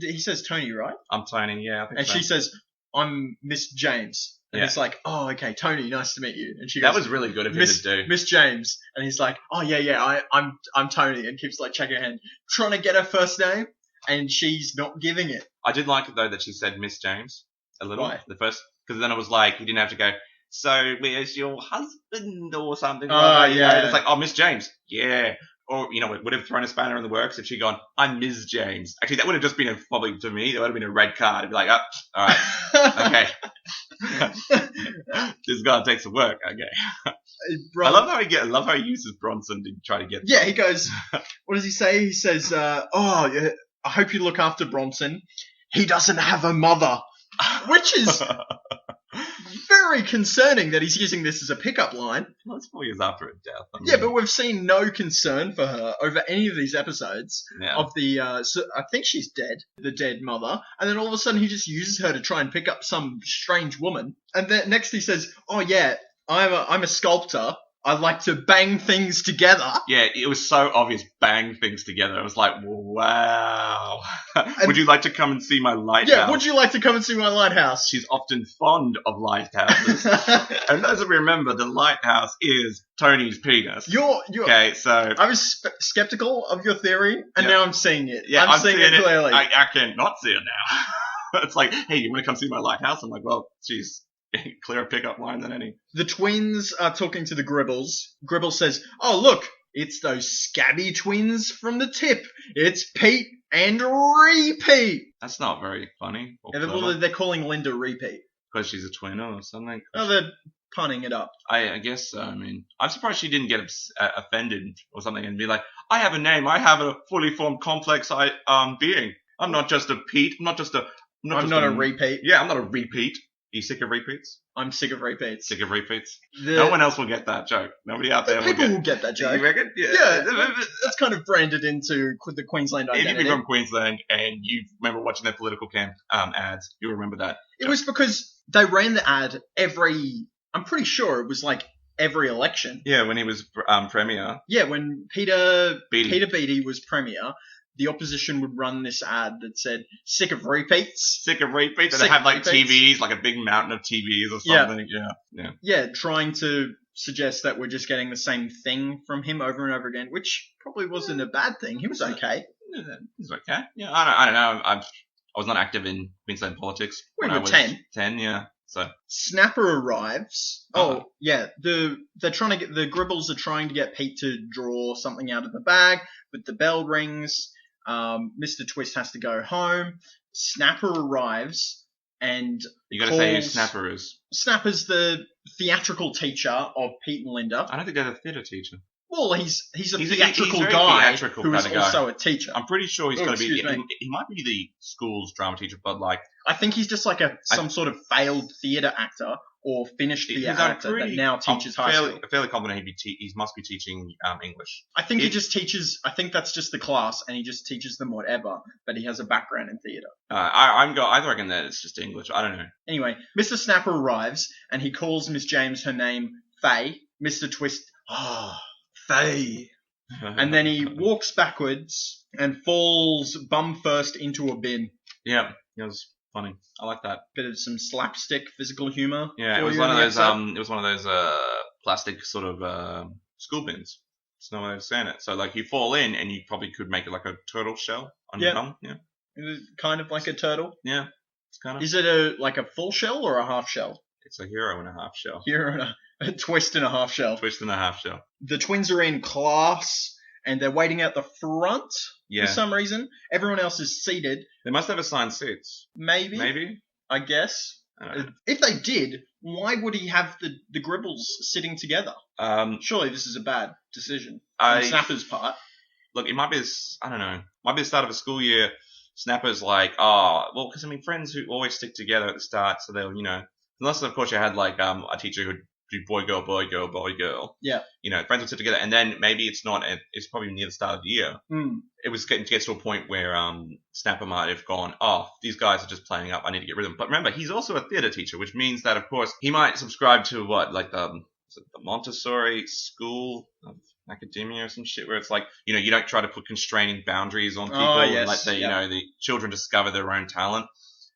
He says Tony, right? I'm Tony, yeah, I think And so. she says, I'm Miss James. And Yeah. it's like, oh, okay, Tony, nice to meet you. And she That goes, was really good of him Miss, to do. Miss James. And he's like, oh, yeah, I'm Tony. And keeps like checking her hand, trying to get her first name. And she's not giving it. I did like it, though, that she said Miss James a little. Why? The first, because then it was like, you didn't have to go, so where's your husband or something? Oh, you know? yeah. It's like, oh, Miss James. Yeah. Or, you know, it would have thrown a spanner in the works if she'd gone, I'm Ms. James. Actually, that would have just been probably, to me, that would have been a red card. It'd be like, oh, all right, okay. This guy takes some work. Okay. I love how he uses Bronson to try to get. Yeah, he goes, what does he say? He says, I hope you look after Bronson. He doesn't have a mother. Which is very concerning that he's using this as a pickup line. Well, it's 4 years after her death. I mean, Yeah, but we've seen no concern for her over any of these episodes yeah. of the, so I think she's dead, the dead mother, and then all of a sudden he just uses her to try and pick up some strange woman, and then next he says, oh yeah, I'm a sculptor, I like to bang things together. Yeah, it was so obvious, bang things together. It was like, wow. Would you like to come and see my lighthouse? Yeah, would you like to come and see my lighthouse? She's often fond of lighthouses. And as we remember, the lighthouse is Tony's penis. You're Okay, so... I was skeptical of your theory, and now I'm seeing it. Yeah, I'm seeing it clearly. I can't not see it now. It's like, hey, you want to come see my lighthouse? I'm like, well, geez, clearer pickup line than any. The twins are talking to the Gribbles. Gribble says, oh, look, it's those scabby twins from the tip. It's Pete and Repeat. That's not very funny. Yeah, they're calling Linda Repeat. Because she's a twin or something. Oh, they're punning it up. I guess so. I mean, I'm surprised she didn't get offended or something and be like, I have a name. I have a fully formed complex being. I'm not just a Pete. I'm not a repeat. Yeah, I'm not a repeat. Are you sick of repeats? I'm sick of repeats. Sick of repeats? No one else will get that joke. Nobody out there People will get that joke. You reckon? Yeah, that's kind of branded into the Queensland identity. If you've been from Queensland and you remember watching their political camp ads, you'll remember that. It was because they ran the ad I'm pretty sure it was like every election. Yeah, when he was Premier. Yeah, when Peter Beattie Beattie was Premier, the opposition would run this ad that said, sick of repeats. Sick of repeats? And they have like TVs, like a big mountain of TVs or something. Yeah. Yeah, trying to suggest that we're just getting the same thing from him over and over again, which probably wasn't a bad thing. He was okay. He's okay. Yeah, I don't know. I was not active in Queensland politics. When I were was 10. 10, yeah. So Snapper arrives. Oh, yeah. They're trying to get the Gribbles are trying to get Pete to draw something out of the bag, but the bell rings. Mr. Twist has to go home. Snapper arrives and you got to say who Snapper is. Snapper's the theatrical teacher of Pete and Linda. I don't think they're the theatre teacher. Well, he's a theatrical guy who is also a teacher. I'm pretty sure he's going to be. He might be the school's drama teacher, but like I think he's just like some sort of failed theatre actor or finished theatre actor that now teaches high school. I'm fairly confident he must be teaching English. I think he just teaches. I think that's just the class, and he just teaches them whatever. But he has a background in theatre. I reckon that it's just English. I don't know. Anyway, Mr. Snapper arrives and he calls Miss James her name Faye. Mr. Twist. Faye. And then he walks backwards and falls bum first into a bin. Yeah, it was funny. I like that. Bit of some slapstick physical humor. Yeah, it was one of those. It was one of those plastic sort of school bins. There's no way of saying it. So like you fall in and you probably could make it like a turtle shell on your bum. Yeah. It was kind of like a turtle. Yeah, it's kind of. Is it like a full shell or a half shell? It's a hero and a half shell. Hero and a twist and a half shell. Twist and a half shell. The twins are in class and they're waiting out the front for some reason. Everyone else is seated. They must have assigned seats. Maybe. I guess. If they did, why would he have the Gribbles sitting together? Surely this is a bad decision on Snapper's part. Look, it might be I don't know. Might be the start of a school year. Snapper's like, because friends who always stick together at the start, so they'll, unless of course you had like a teacher who'd do boy, girl, boy, girl, boy, girl. Yeah. You know, friends would sit together, and then maybe it's not. It's probably near the start of the year. It was getting to a point where Snapper might have gone, oh, these guys are just playing up. I need to get rid of them. But remember, he's also a theatre teacher, which means that, of course, he might subscribe to what, like the Montessori school of academia or some shit, where it's like, you know, you don't try to put constraining boundaries on people and let the, you know, the children discover their own talent.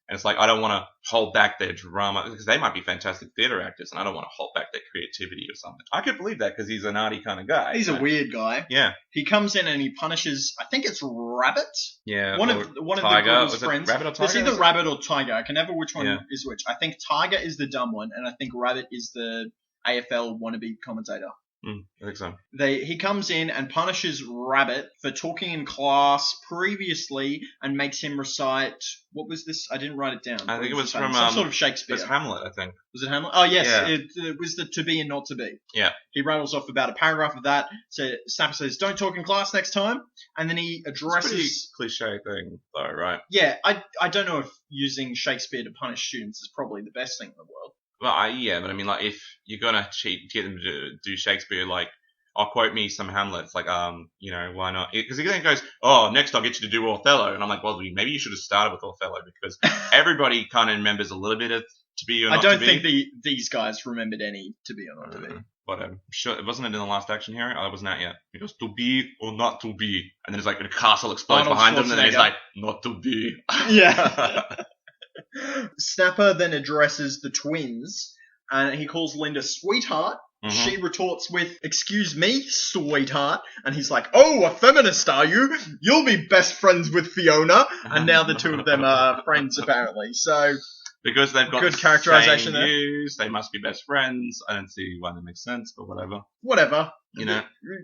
And it's like, I don't want to hold back their drama, because they might be fantastic theatre actors, and I don't want to hold back their creativity or something. I could believe that, because he's an arty kind of guy. He's a weird guy. Yeah. He comes in and he punishes, I think it's Rabbit. Yeah. One of the Gribble's friends. Rabbit or Tiger? It's either Rabbit or Tiger. I can never which one is which. I think Tiger is the dumb one, and I think Rabbit is the AFL wannabe commentator. I think so. He comes in and punishes Rabbit for talking in class previously and makes him recite, what was this? I didn't write it down. I think it was from some sort of Shakespeare. It was Hamlet, I think. Was it Hamlet? Oh yes, Yeah. it was the to be and not to be. Yeah. He rattles off about a paragraph of that. So Snapper says, "Don't talk in class next time," and then he addresses. It's a pretty cliche thing, though, right? Yeah, I don't know if using Shakespeare to punish students is probably the best thing in the world. Well, but I mean, like, if you're gonna cheat, get them to do Shakespeare, like, I'll quote me some Hamlet. It's like, you know, why not? Because he then goes, oh, next I'll get you to do Othello. And I'm like, well, maybe you should have started with Othello, because everybody kind of remembers a little bit of To Be or Not To Be. I don't think these guys remembered any To Be or Not To Be. But I'm sure it wasn't in the last action hero. I wasn't out yet. He goes, to be or not to be. And then it's like a castle explodes behind him, and then he's like, not to be. Yeah. Snapper then addresses the twins, and he calls Linda sweetheart. Mm-hmm. She retorts with, excuse me, sweetheart. And he's like, oh, a feminist, are you? You'll be best friends with Fiona. And now the two of them are friends, apparently. So, because they've got good characterization same there. views, they must be best friends. I don't see why that makes sense, but whatever. Whatever. You know.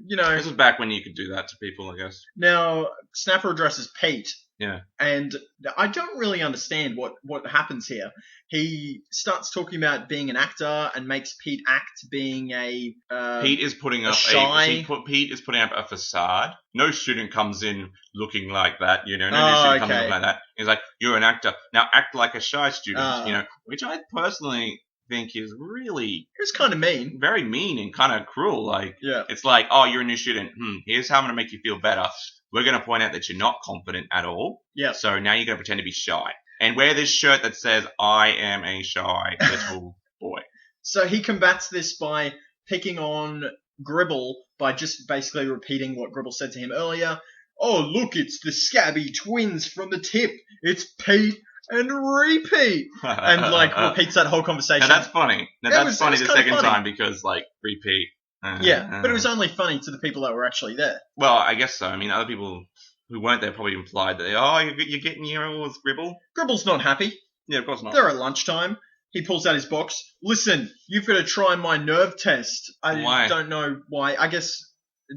This was back when you could do that to people, I guess. Now, Snapper addresses Pete. Yeah. And I don't really understand what happens here. He starts talking about being an actor and makes Pete act being a Pete is putting up Pete is putting up a facade. No student comes in looking like that, you know. No student comes in like that. He's like, you're an actor. Now act like a shy student, you know, which I personally think is really... It's kind of mean. Very mean and kind of cruel. Like, yeah. It's like, oh, you're a new student. Here's how I'm going to make you feel better. We're going to point out that you're not confident at all. Yeah. So now you're going to pretend to be shy. And wear this shirt that says, I am a shy little boy. So he combats this by picking on Gribble by just basically repeating what Gribble said to him earlier. Oh, look, it's the scabby twins from the tip. It's Pete and Repeat. And, like, repeats that whole conversation. Now, that's funny. That's funny the second time because, like, Repeat. Yeah, but it was only funny to the people that were actually there. Well, I guess so. I mean, other people who weren't there probably implied that, you're getting here with Gribble? Gribble's not happy. Yeah, of course not. They're at lunchtime. He pulls out his box. Listen, you've got to try my nerve test. I don't know why. I guess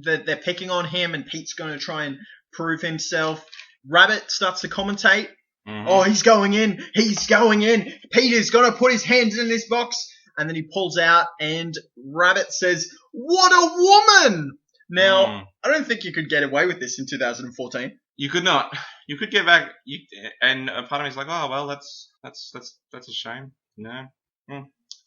they're picking on him, and Pete's going to try and prove himself. Rabbit starts to commentate. Mm-hmm. Oh, he's going in. He's going in. Peter's going to put his hands in this box. And then he pulls out, and Rabbit says, what a woman! Now, I don't think you could get away with this in 2014. You could not. You could get back, and a part of me is like, oh, well, that's a shame. No.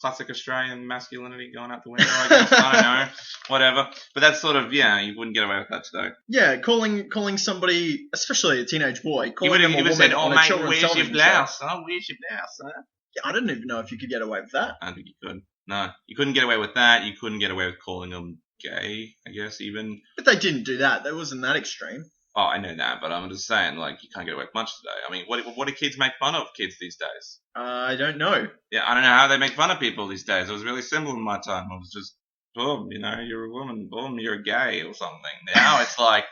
Classic Australian masculinity going out the window, I guess. I don't know. Whatever. But that's sort of, you wouldn't get away with that today. Yeah, calling somebody, especially a teenage boy, calling them a woman said, on mate, a children's where's your television blouse? show. Oh, where's your blouse, huh? Yeah, I don't even know if you could get away with that. I don't think you could. No. You couldn't get away with that. You couldn't get away with calling them gay, I guess, even. But they didn't do that. That wasn't that extreme. Oh, I know that, but I'm just saying, like, you can't get away with much today. I mean, what do kids make fun of kids these days? I don't know. Yeah, I don't know how they make fun of people these days. It was really simple in my time. It was just, boom, you're a woman, boom, you're a gay or something. Now it's like,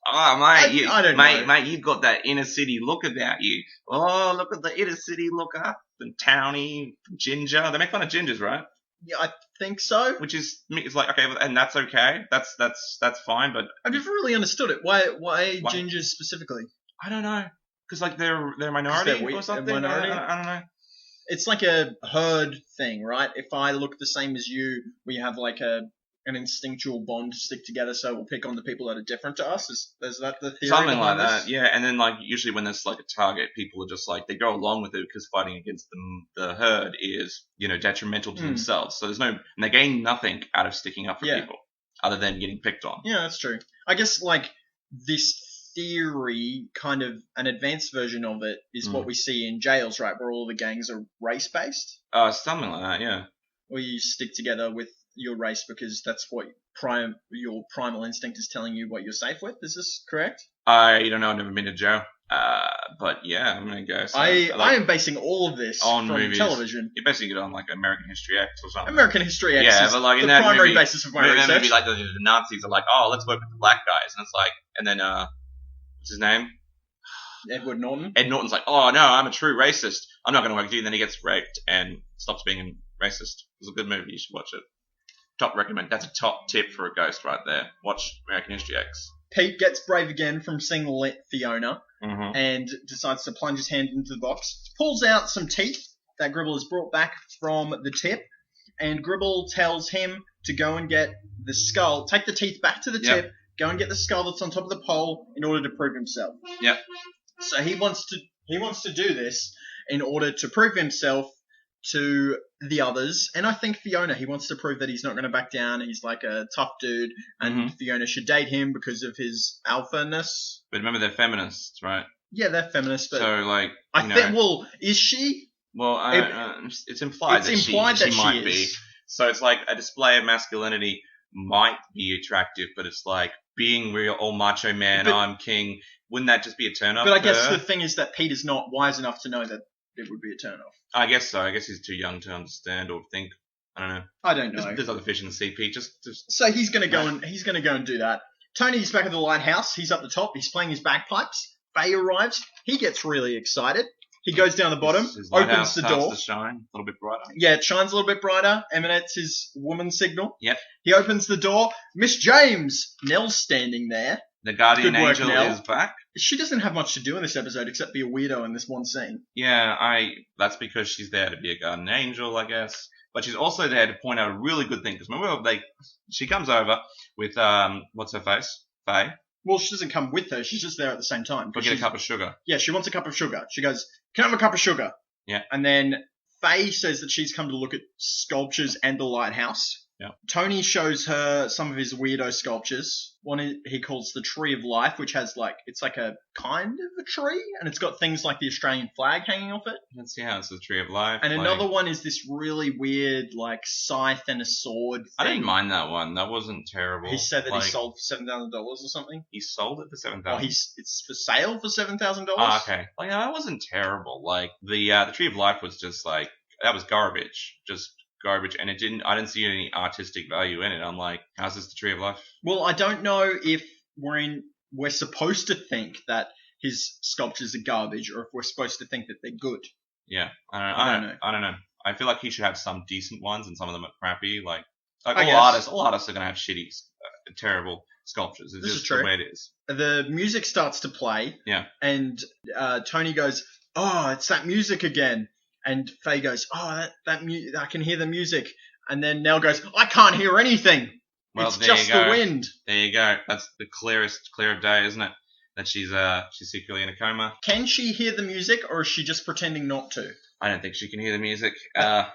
oh, mate, I don't know. Mate, you've got that inner city look about you. Oh, look at the inner city looker, the townie, ginger. They make fun of gingers, right? Yeah, I think so. Which is, it's like, okay, and that's okay. That's fine, but I've never really understood it. Why gingers specifically? I don't know. Because, like, they're a minority or something? Minority? I don't know. It's like a herd thing, right? If I look the same as you, we have, like, a an instinctual bond to stick together, so we'll pick on the people that are different to us. Is that the theory? Something like behind that, this? yeah. And then like usually when there's like a target, people are just like they go along with it because fighting against the herd is detrimental to themselves. So and they gain nothing out of sticking up for people other than getting picked on. Yeah, that's true. I guess like this theory, kind of an advanced version of it, is what we see in jails, right? Where all the gangs are race based. Something like that, yeah. Or you stick together with your race because that's what your primal instinct is telling you what you're safe with. Is this correct? I don't know. I've never been to jail. But yeah, I'm gonna go. So, I am basing all of this on from movies. television. You're basing it on like American History X or something. American History X is but like the in that primary movie, basis of my research. Maybe like the Nazis are like, oh, let's work with the black guys, and it's like, and then what's his name? Edward Norton. Ed Norton's like, oh no, I'm a true racist. I'm not gonna work with you. And then he gets raped and stops being a racist. It was a good movie. You should watch it. Top recommend. That's a top tip for a ghost right there. Watch American History X. Pete gets brave again from seeing Fiona Mm-hmm. and decides to plunge his hand into the box. Pulls out some teeth that Gribble has brought back from the tip, and Gribble tells him to go and get the skull. Take the teeth back to the tip. Go and get the skull that's on top of the pole in order to prove himself. Yep. So he wants to do this in order to prove himself to the others, and I think Fiona, he wants to prove that he's not going to back down. He's like a tough dude, and Fiona should date him because of his alpha-ness. But remember, they're feminists, right? Yeah, they're feminists, but so like, I think. Well, is she? Well, it's implied that she might be. So it's like a display of masculinity might be attractive, but it's like being real, all macho man, I'm king. Wouldn't that just be a turn off? But I guess the thing is that Pete is not wise enough to know that it would be a turn off. I guess so. I guess he's too young to understand or think. I don't know. There's other fish in the sea, Pete. Just. So he's gonna go and do that. Tony's back at the lighthouse. He's up the top. He's playing his bagpipes. Faye arrives. He gets really excited. He goes down the bottom, opens the door. To shine a little bit brighter. Yeah, it shines a little bit brighter. Emanates his woman signal. Yep. He opens the door. Miss James, Nell's standing there. The guardian angel is back. She doesn't have much to do in this episode except be a weirdo in this one scene. Yeah, that's because she's there to be a guardian angel, I guess. But she's also there to point out a really good thing. Because remember, she comes over with, what's her face? Faye. Well, she doesn't come with her. She's just there at the same time. Go get a cup of sugar. Yeah, she wants a cup of sugar. She goes, can I have a cup of sugar? Yeah. And then Faye says that she's come to look at sculptures and the lighthouse. Yeah. Tony shows her some of his weirdo sculptures. One he calls the Tree of Life, which has it's like a kind of a tree, and it's got things like the Australian flag hanging off it. Let's see how it's the Tree of Life. And another one is this really weird, like, scythe and a sword thing. I didn't mind that one. That wasn't terrible. He said that he sold for $7,000 or something. He sold it for $7,000. Oh, it's for sale for $7,000. Oh, okay. Like, that wasn't terrible. Like the Tree of Life was just like that was garbage. Just garbage, and I didn't see any artistic value in it. I'm like, how's this the Tree of Life? Well, I don't know if we're supposed to think that his sculptures are garbage, or if we're supposed to think that they're good. Yeah, I don't know. I feel like he should have some decent ones, and some of them are crappy. Like all artists are gonna have shitty, terrible sculptures. It's just the way it is. The music starts to play. Yeah. And Tony goes, "Oh, it's that music again." And Faye goes, "Oh, that I can hear the music." And then Nell goes, "I can't hear anything. Well, it's just the wind." There you go. That's the clear of day, isn't it? That she's secretly in a coma. Can she hear the music, or is she just pretending not to? I don't think she can hear the music.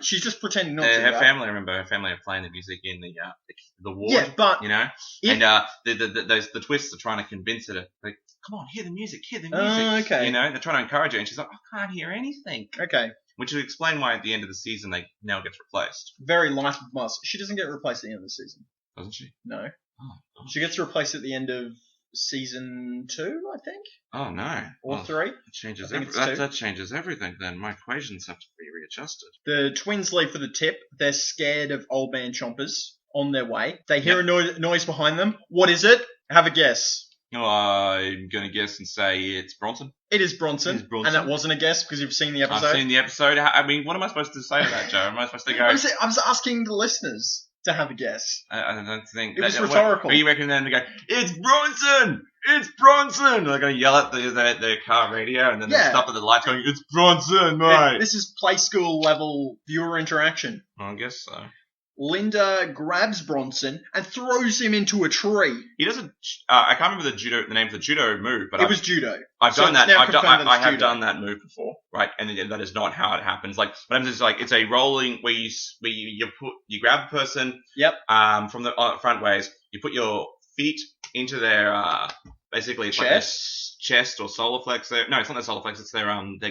She's just pretending not to. Her family are playing the music in the ward. Yeah, but and the twists are trying to convince her to like, come on, hear the music. Okay. They're trying to encourage her, and she's like, I can't hear anything. Okay. Which would explain why at the end of the season they now gets replaced. Very life of Mars. She doesn't get replaced at the end of the season. Doesn't she? No. Oh. She gets replaced at the end of season 2, I think. Oh no. Or 3. That changes everything then. My equations have to be readjusted. The twins leave for the tip. They're scared of old man Chompers on their way. They hear a noise behind them. What is it? Have a guess. Oh, I'm going to guess and say it's Bronson. It is Bronson. And that wasn't a guess because you've seen the episode. I've seen the episode. I mean, what am I supposed to say to that, Joe? Am I supposed to go... I was asking the listeners to have a guess. I don't think... It was rhetorical. Are you reckon them to go, it's Bronson! It's Bronson! They're going to yell at their car radio and then they stop at the lights going, it's Bronson, mate! This is play school level viewer interaction. I guess so. Linda grabs Bronson and throws him into a tree. He doesn't. I can't remember the name of the judo move, but It was judo. I've So done it's that. now I confirmed that it's have judo. done that move before, right? And that is not how it happens. Like what happens is like it's a rolling where you grab a person. Yep. From the front ways, you put your feet into their basically it's Chest? like their chest or solar flex. No, it's not their solar flex. It's their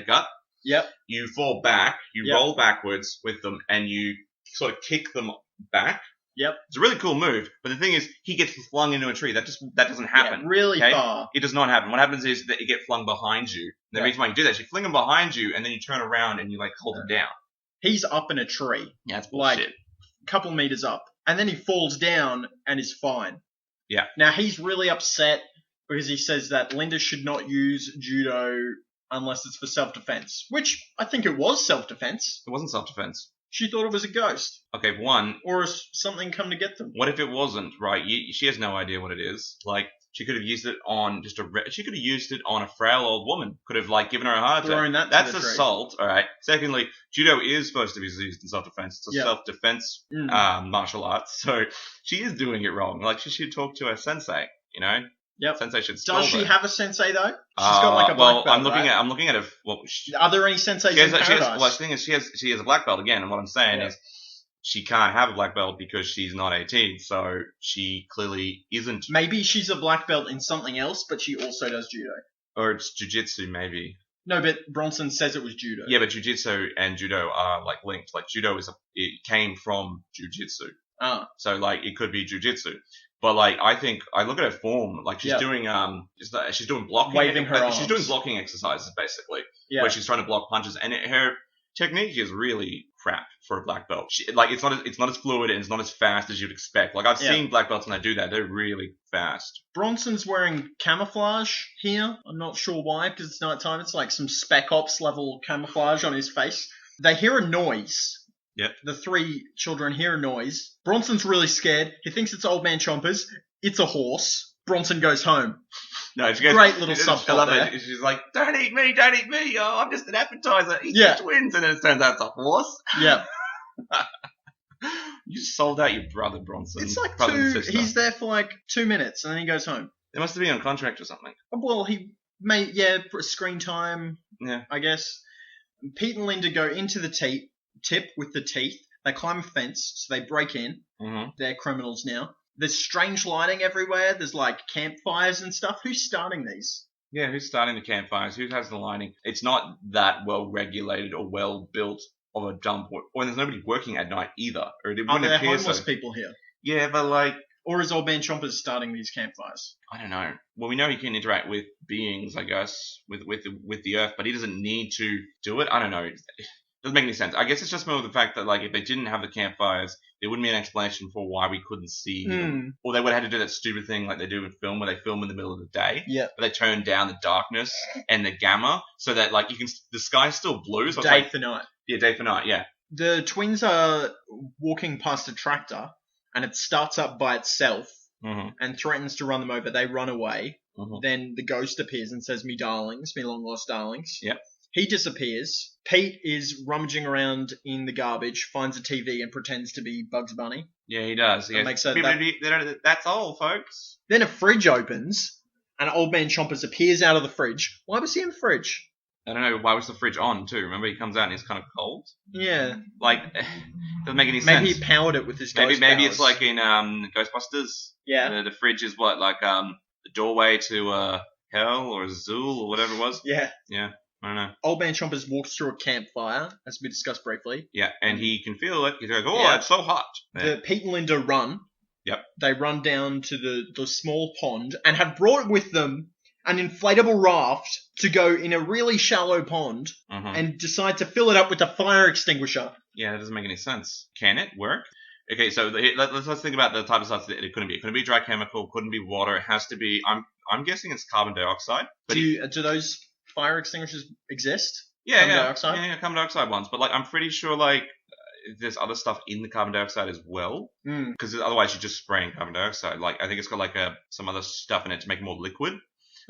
gut. Yep. You fall back. You Yep. roll backwards with them, and you sort of kick them back. Yep. It's a really cool move, but the thing is, he gets flung into a tree. That doesn't happen. Yeah, really okay? far. It does not happen. What happens is that you get flung behind you. And the reason why you do that is you fling them behind you, and then you turn around and you like hold them down. He's up in a tree. Yeah, that's bullshit. Like a couple meters up, and then he falls down and is fine. Yeah. Now he's really upset because he says that Linda should not use judo unless it's for self-defense, which I think it was self-defense. It wasn't self-defense. She thought it was a ghost. Okay, one. Or something come to get them. What if it wasn't, right? She has no idea what it is. Like, she could have used it on she could have used it on a frail old woman. Could have, like, given her a heart attack. Thrown that to That's the tree. assault, alright? Secondly, judo is supposed to be used in self-defense. It's a self-defense martial arts. So, she is doing it wrong. Like, she should talk to her sensei, you know? Yep. Sensei should Does she her. have a sensei, though? She's got, like, a black belt, I'm looking at a... Well, are there any senseis in Paradise? Well, the thing is, she has a black belt again, and what I'm saying is, she can't have a black belt because she's not 18, so she clearly isn't. Maybe she's a black belt in something else, but she also does judo. Or it's jiu-jitsu, maybe. No, but Bronson says it was judo. Yeah, but jiu-jitsu and judo are, like, linked. Like, judo it came from jiu-jitsu. So, like, it could be jiu-jitsu. But, like, I think, I look at her form, like, she's doing, she's doing blocking. Waving her arms. She's doing blocking exercises, basically. Yeah. Where she's trying to block punches, and her technique is really crap for a black belt. It's not as fluid and it's not as fast as you'd expect. Like, I've seen black belts when they do that. They're really fast. Bronson's wearing camouflage here. I'm not sure why, because it's nighttime. It's like some Spec Ops level camouflage on his face. They hear a noise. Yep. The three children hear a noise. Bronson's really scared. He thinks it's Old Man Chompers. It's a horse. Bronson goes home. No, she goes, great little subplot there. She's like, don't eat me. Oh, I'm just an appetizer. Eat the twins. And then it turns out it's a horse. Yeah. You sold out your brother, Bronson. It's like he's there for like 2 minutes and then he goes home. They must have been on contract or something. Well, he may, for screen time, I guess. Pete and Linda go into the tip with the teeth. They climb a fence, so they break in. Mm-hmm. They're criminals now. There's strange lighting everywhere. There's like campfires and stuff. Who's starting these? Yeah, who's starting the campfires? Who has the lighting? It's not that well regulated or well built of a dump, or there's nobody working at night either. Or it Are wouldn't there appear homeless so. people here? Yeah, but like, or is Old Man Chompers starting these campfires? I don't know. Well, we know he can interact with beings, I guess, with the Earth, but he doesn't need to do it. I don't know. It doesn't make any sense. I guess it's just more the fact that, like, if they didn't have the campfires, there wouldn't be an explanation for why we couldn't see them. Or they would have had to do that stupid thing like they do in film, where they film in the middle of the day. Yeah. But they turn down the darkness and the gamma so that, like, the sky's still blue. So Day it's for night. Yeah, day for night, yeah. The twins are walking past a tractor, and it starts up by itself and threatens to run them over. They run away. Then the ghost appears and says, "Me darlings, me long lost darlings." Yep. He disappears. Pete is rummaging around in the garbage, finds a TV, and pretends to be Bugs Bunny. Yeah, he does. That makes that. That's all, folks. Then a fridge opens, and Old Man Chompers appears out of the fridge. Why was he in the fridge? I don't know. Why was the fridge on, too? Remember, he comes out and he's kind of cold? Yeah. Like, doesn't make any sense. Maybe he powered it with his ghost Maybe powers. it's like in Ghostbusters. Yeah. The fridge is what, like, the doorway to hell or Zool or whatever it was? Yeah. Yeah. I don't know. Old Man Chompers walks through a campfire, as we discussed briefly. Yeah, and he can feel it. He goes, it's so hot. Yeah. Pete and Linda run. Yep. They run down to the small pond and have brought with them an inflatable raft to go in a really shallow pond and decide to fill it up with a fire extinguisher. Yeah, that doesn't make any sense. Can it work? Okay, so let's think about the type of stuff that it couldn't be. It couldn't be dry chemical. Couldn't be water. It has to be. I'm guessing it's carbon dioxide. But do those fire extinguishers exist? Carbon dioxide? Yeah, carbon dioxide ones. But like, I'm pretty sure like there's other stuff in the carbon dioxide as well. Because otherwise you're just spraying carbon dioxide. Like, I think it's got like some other stuff in it to make it more liquid.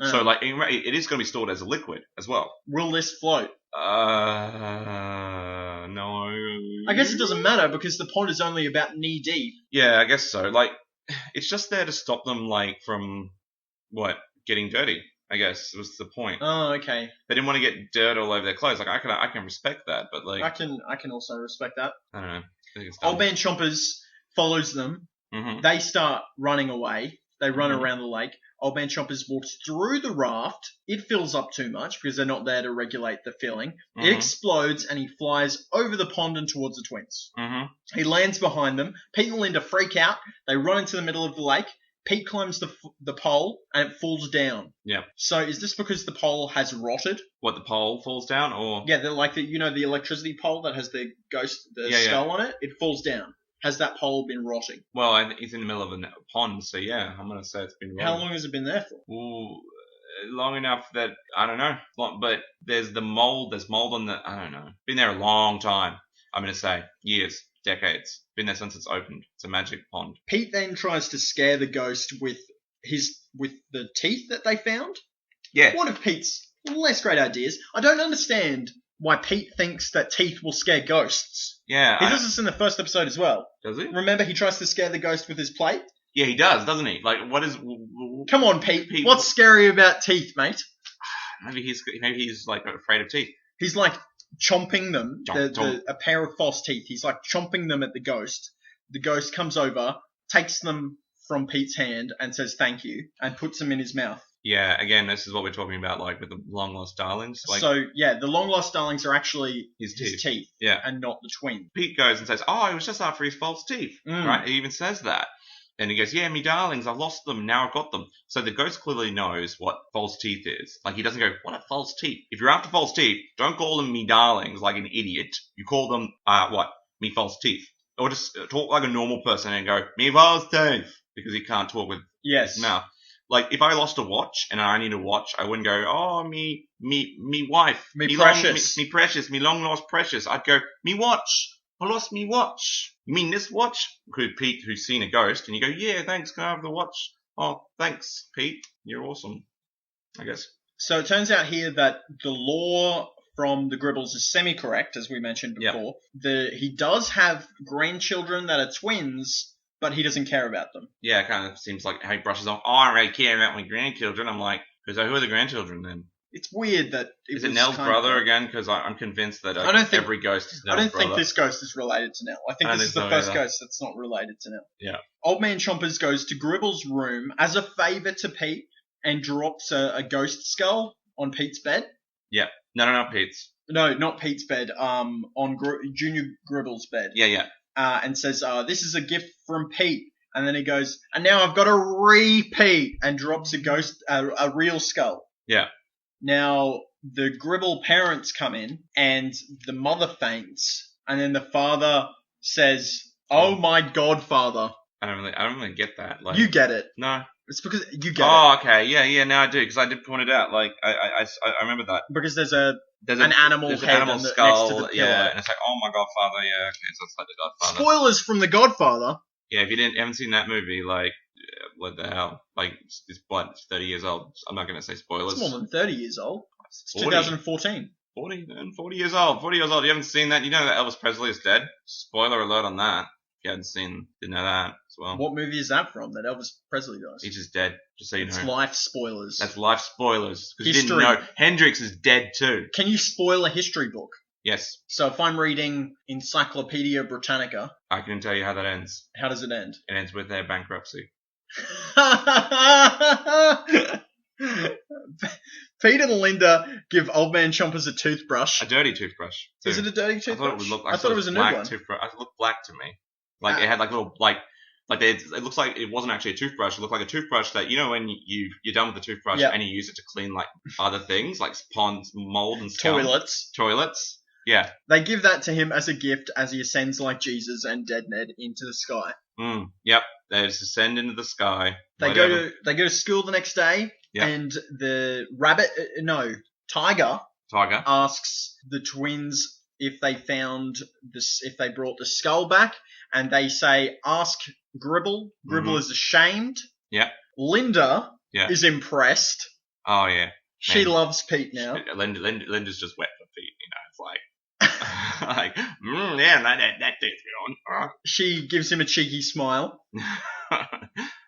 So like, it is going to be stored as a liquid as well. Will this float? No. I guess it doesn't matter because the pond is only about knee deep. Yeah, I guess so. Like, it's just there to stop them, like, from, getting dirty, I guess, was the point. Oh, okay. They didn't want to get dirt all over their clothes. Like, I can respect that, but, like... I can also respect that. I don't know. I think it's dumb. Old Man Chompers follows them. Mm-hmm. They start running away. They run Mhm. around the lake. Old Man Chompers walks through the raft. It fills up too much because they're not there to regulate the filling. It Mhm. explodes and he flies over the pond and towards the twins. Mm-hmm. He lands behind them. Pete and Linda freak out. They run into the middle of the lake. Pete climbs the pole and it falls down. Yeah. So is this because the pole has rotted? What, the pole falls down, or... Yeah, they're like the electricity pole that has the skull on it. It falls down. Has that pole been rotting? Well, it's in the middle of a pond, so yeah, I'm going to say it's been How wrong. long has it been there for? Ooh, long enough that, I don't know. But there's mold on the, I don't know. Been there a long time. I'm going to say years, decades. Been there since it's opened. It's a magic pond. Pete then tries to scare the ghost with the teeth that they found. Yeah. One of Pete's less great ideas. I don't understand why Pete thinks that teeth will scare ghosts. Yeah. He does this in the first episode as well. Does he? Remember, he tries to scare the ghost with his plate? Yeah, he does, doesn't he? Like, what is... Come on, Pete. Pete, What's scary about teeth, mate? Maybe he's like afraid of teeth. He's like chomping them, Chomp. a pair of false teeth. He's like chomping them at the ghost. The ghost comes over, takes them from Pete's hand and says thank you, and puts them in his mouth. Yeah, again, this is what we're talking about, like, with the long-lost darlings. Like, So, yeah, the long-lost darlings are actually his teeth Yeah. and not the twin. Pete goes and says, oh, it was just after his false teeth, right? He even says that. And he goes, yeah, me darlings, I've lost them, now I've got them. So the ghost clearly knows what false teeth is. Like, he doesn't go, what are false teeth? If you're after false teeth, don't call them me darlings like an idiot. You call them, me false teeth. Or just talk like a normal person and go, me false teeth. Because he can't talk with his mouth. Like, if I lost a watch and I need a watch, I wouldn't go, oh, me wife. Me precious. Me precious, me long lost precious. I'd go, me watch. I lost me watch. You mean this watch? Include Pete, who's seen a ghost, and you go, yeah, thanks, can I have the watch? Oh, thanks, Pete. You're awesome, I guess. So it turns out here that the lore from the Gribbles is semi-correct, as we mentioned before. He does have grandchildren that are twins, but he doesn't care about them. Yeah, it kind of seems like how he brushes off, oh, I don't really care about my grandchildren. I'm like, so who are the grandchildren then? It's weird that Is it Nell's brother again? Because I'm convinced that every ghost is Nell's brother. I don't think this ghost is related to Nell. I think this is the first ghost that's not related to Nell. Yeah. Old Man Chompers goes to Gribble's room as a favour to Pete and drops a ghost skull on Pete's bed. Yeah. No, not Pete's. No, not Pete's bed. On Junior Gribble's bed. Yeah. And says, this is a gift from Pete. And then he goes, and now I've got a repeat, and drops a real skull. Yeah. Now, the Gribble parents come in, and the mother faints, and then the father says, oh my God, father. I don't really get that. Like, you get it. No. It's because you get it. Oh, okay. Yeah, now I do, because I did point it out. Like, I remember that. Because there's an animal head skull, next to the pillow. Yeah, and it's like, oh my Godfather, yeah, okay, so it's like the Godfather. Spoilers from The Godfather. Yeah, if you haven't seen that movie, like, what the hell? Like, it's 30 years old. I'm not going to say spoilers. It's more than 30 years old. It's 40. 2014. 40 years old. 40 years old. You haven't seen that? You know that Elvis Presley is dead? Spoiler alert on that. If you didn't know that as well. What movie is that from, that Elvis Presley dies? He's just dead, just so you know. It's life spoilers. That's life spoilers. Because you didn't know. Hendrix is dead too. Can you spoil a history book? Yes. So if I'm reading Encyclopedia Britannica... I can tell you how that ends. How does it end? It ends with their bankruptcy. Pete and Linda give Old Man Chompers a toothbrush. A dirty toothbrush. Too. Is it a dirty toothbrush? I thought it would look like I thought it was a new one. Toothbrush. It looked black to me. Like it had like little it looks like it wasn't actually a toothbrush. It looked like a toothbrush that, you know, when you're done with the toothbrush and you use it to clean like other things like ponds, mold and scum. Toilets. Yeah. They give that to him as a gift as he ascends like Jesus and Dead Ned into the sky. Yep. They just ascend into the sky. They go to school the next day, and the tiger asks the twins if they brought the skull back, and they say, ask Gribble. Gribble is ashamed. Yeah. Linda is impressed. Oh yeah. She loves Pete now. Linda's just wet for Pete, you know. It's like like, yeah, that takes me on. She gives him a cheeky smile.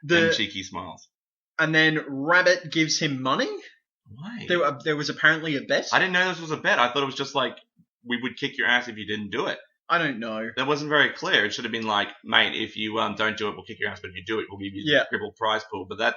Them cheeky smiles. And then Rabbit gives him money. Why? There was apparently a bet. I didn't know this was a bet. I thought it was just like, we would kick your ass if you didn't do it. I don't know. That wasn't very clear. It should have been like, mate, if you don't do it, we'll kick your ass, but if you do it, we'll give you the triple prize pool. But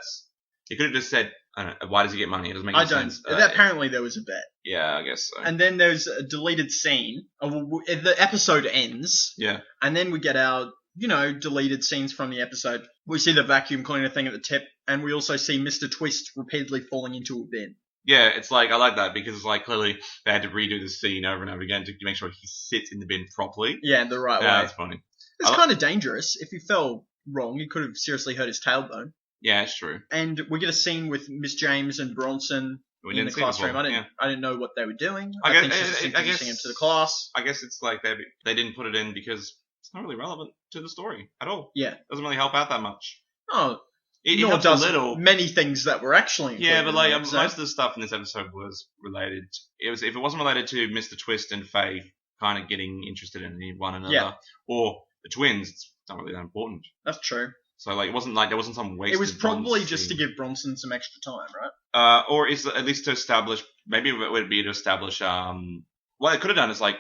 you could have just said, I don't know, why does he get money? It doesn't make any sense. Apparently there was a bet. Yeah, I guess so. And then there's a deleted scene. The episode ends. Yeah. And then we get our, deleted scenes from the episode. We see the vacuum cleaner thing at the tip, and we also see Mr. Twist repeatedly falling into a bin. Yeah, it's like, I like that because it's like clearly they had to redo the scene over and over again to make sure he sits in the bin properly. Yeah, the right way. That's funny. It's kind of dangerous. If he fell wrong, he could have seriously hurt his tailbone. Yeah, it's true. And we get a scene with Miss James and Bronson in the classroom. I didn't know what they were doing. I think she's just introducing him to the class. I guess it's like they didn't put it in because it's not really relevant to the story at all. Yeah. Doesn't really help out that much. Oh, it helps a little. Many things that were actually included. Yeah, but like most of the stuff in this episode was related. If it wasn't related to Mr. Twist and Faye kind of getting interested in one another, or the twins, it's not really that important. That's true. So like it wasn't like there wasn't some wasted. It was probably just to give Bronson some extra time, right? Or is at least to establish. Maybe it would be to establish. What it could have done is like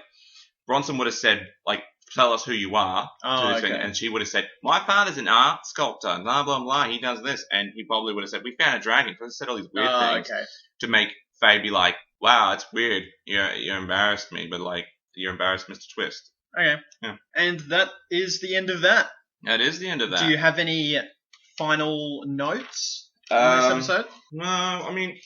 Bronson would have said like, tell us who you are. Okay. And she would have said, my father's an art sculptor, blah, blah, blah, he does this. And he probably would have said, we found a dragon. Because he said all these weird things to make Faye be like, wow, it's weird. You embarrassed me, but like, you embarrassed Mr. Twist. Okay. Yeah. And that is the end of that. That is the end of that. Do you have any final notes on this episode? No, I mean,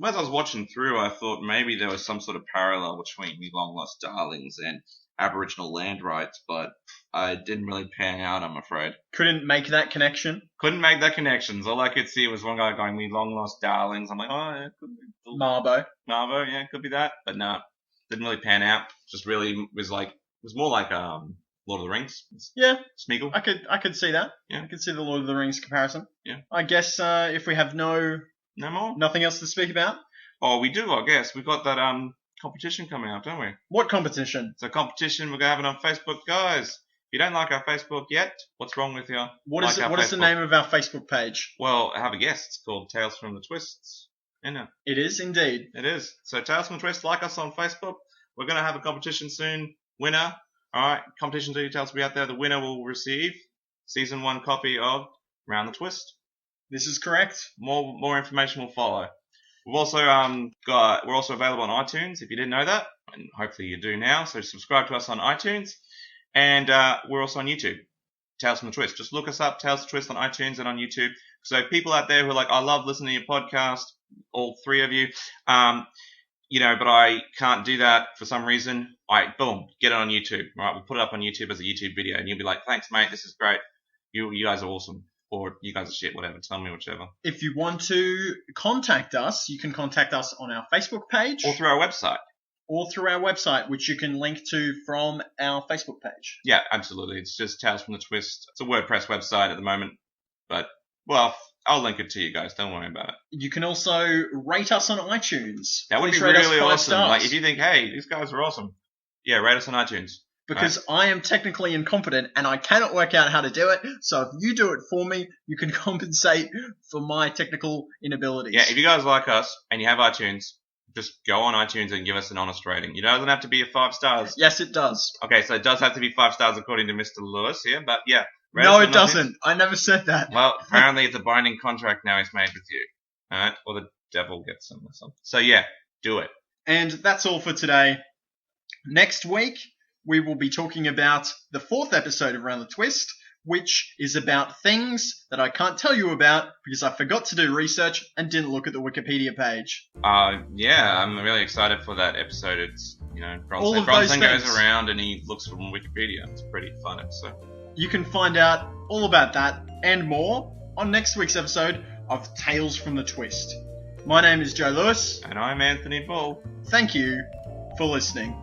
as I was watching through, I thought maybe there was some sort of parallel between We Long Lost Darlings and Aboriginal land rights, but I didn't really pan out, I'm afraid. Couldn't make that connection? Couldn't make that connection. All I could see was one guy going, we long lost darlings. I'm like, oh, yeah, could be. Marbo, yeah, could be that. But no, didn't really pan out. Just really was more like Lord of the Rings. Yeah. Smeagol. I could see that. Yeah. I could see the Lord of the Rings comparison. Yeah. I guess if we have nothing else to speak about. Oh, we do, I guess. We've got that competition coming up, don't we? What competition? It's a competition we're going to have it on Facebook, guys. If you don't like our Facebook yet, what's wrong with you? What is the name of our Facebook page? Well, have a guess. It's called Tales from the Twists. Isn't it? It is indeed. It is. So Tales from the Twist, like us on Facebook. We're going to have a competition soon. Winner. All right. Competition details will be out there. The winner will receive Season 1 copy of Round the Twist. This is correct. More information will follow. We've also we're also available on iTunes if you didn't know that, and hopefully you do now. So subscribe to us on iTunes, and we're also on YouTube. Tales from the Twist. Just look us up, Tales from the Twist on iTunes and on YouTube. So people out there who are like, I love listening to your podcast, all three of you, but I can't do that for some reason. All right, boom, get it on YouTube. All right, we'll put it up on YouTube as a YouTube video, and you'll be like, thanks, mate, this is great. You guys are awesome. Or you guys are shit, whatever. Tell me whichever. If you want to contact us, you can contact us on our Facebook page. Or through our website. Which you can link to from our Facebook page. Yeah, absolutely. It's just Tales from the Twist. It's a WordPress website at the moment. But, well, I'll link it to you guys. Don't worry about it. You can also rate us on iTunes. That would be really awesome. Like, if you think, hey, these guys are awesome. Yeah, rate us on iTunes. Because I am technically incompetent and I cannot work out how to do it. So if you do it for me, you can compensate for my technical inabilities. Yeah, if you guys like us and you have iTunes, just go on iTunes and give us an honest rating. It doesn't have to be 5 stars. Yes, it does. Okay, so it does have to be 5 stars according to Mr. Lewis here, but yeah. No, it doesn't. I never said that. Well, apparently it's a binding contract now he's made with you. Alright? Or the devil gets him or something. So yeah, do it. And that's all for today. Next week, we will be talking about the 4th episode of Round the Twist, which is about things that I can't tell you about because I forgot to do research and didn't look at the Wikipedia page. Yeah, I'm really excited for that episode. It's, Bronson goes around and he looks from Wikipedia. It's a pretty fun episode. You can find out all about that and more on next week's episode of Tales from the Twist. My name is Joe Lewis. And I'm Anthony Bull. Thank you for listening.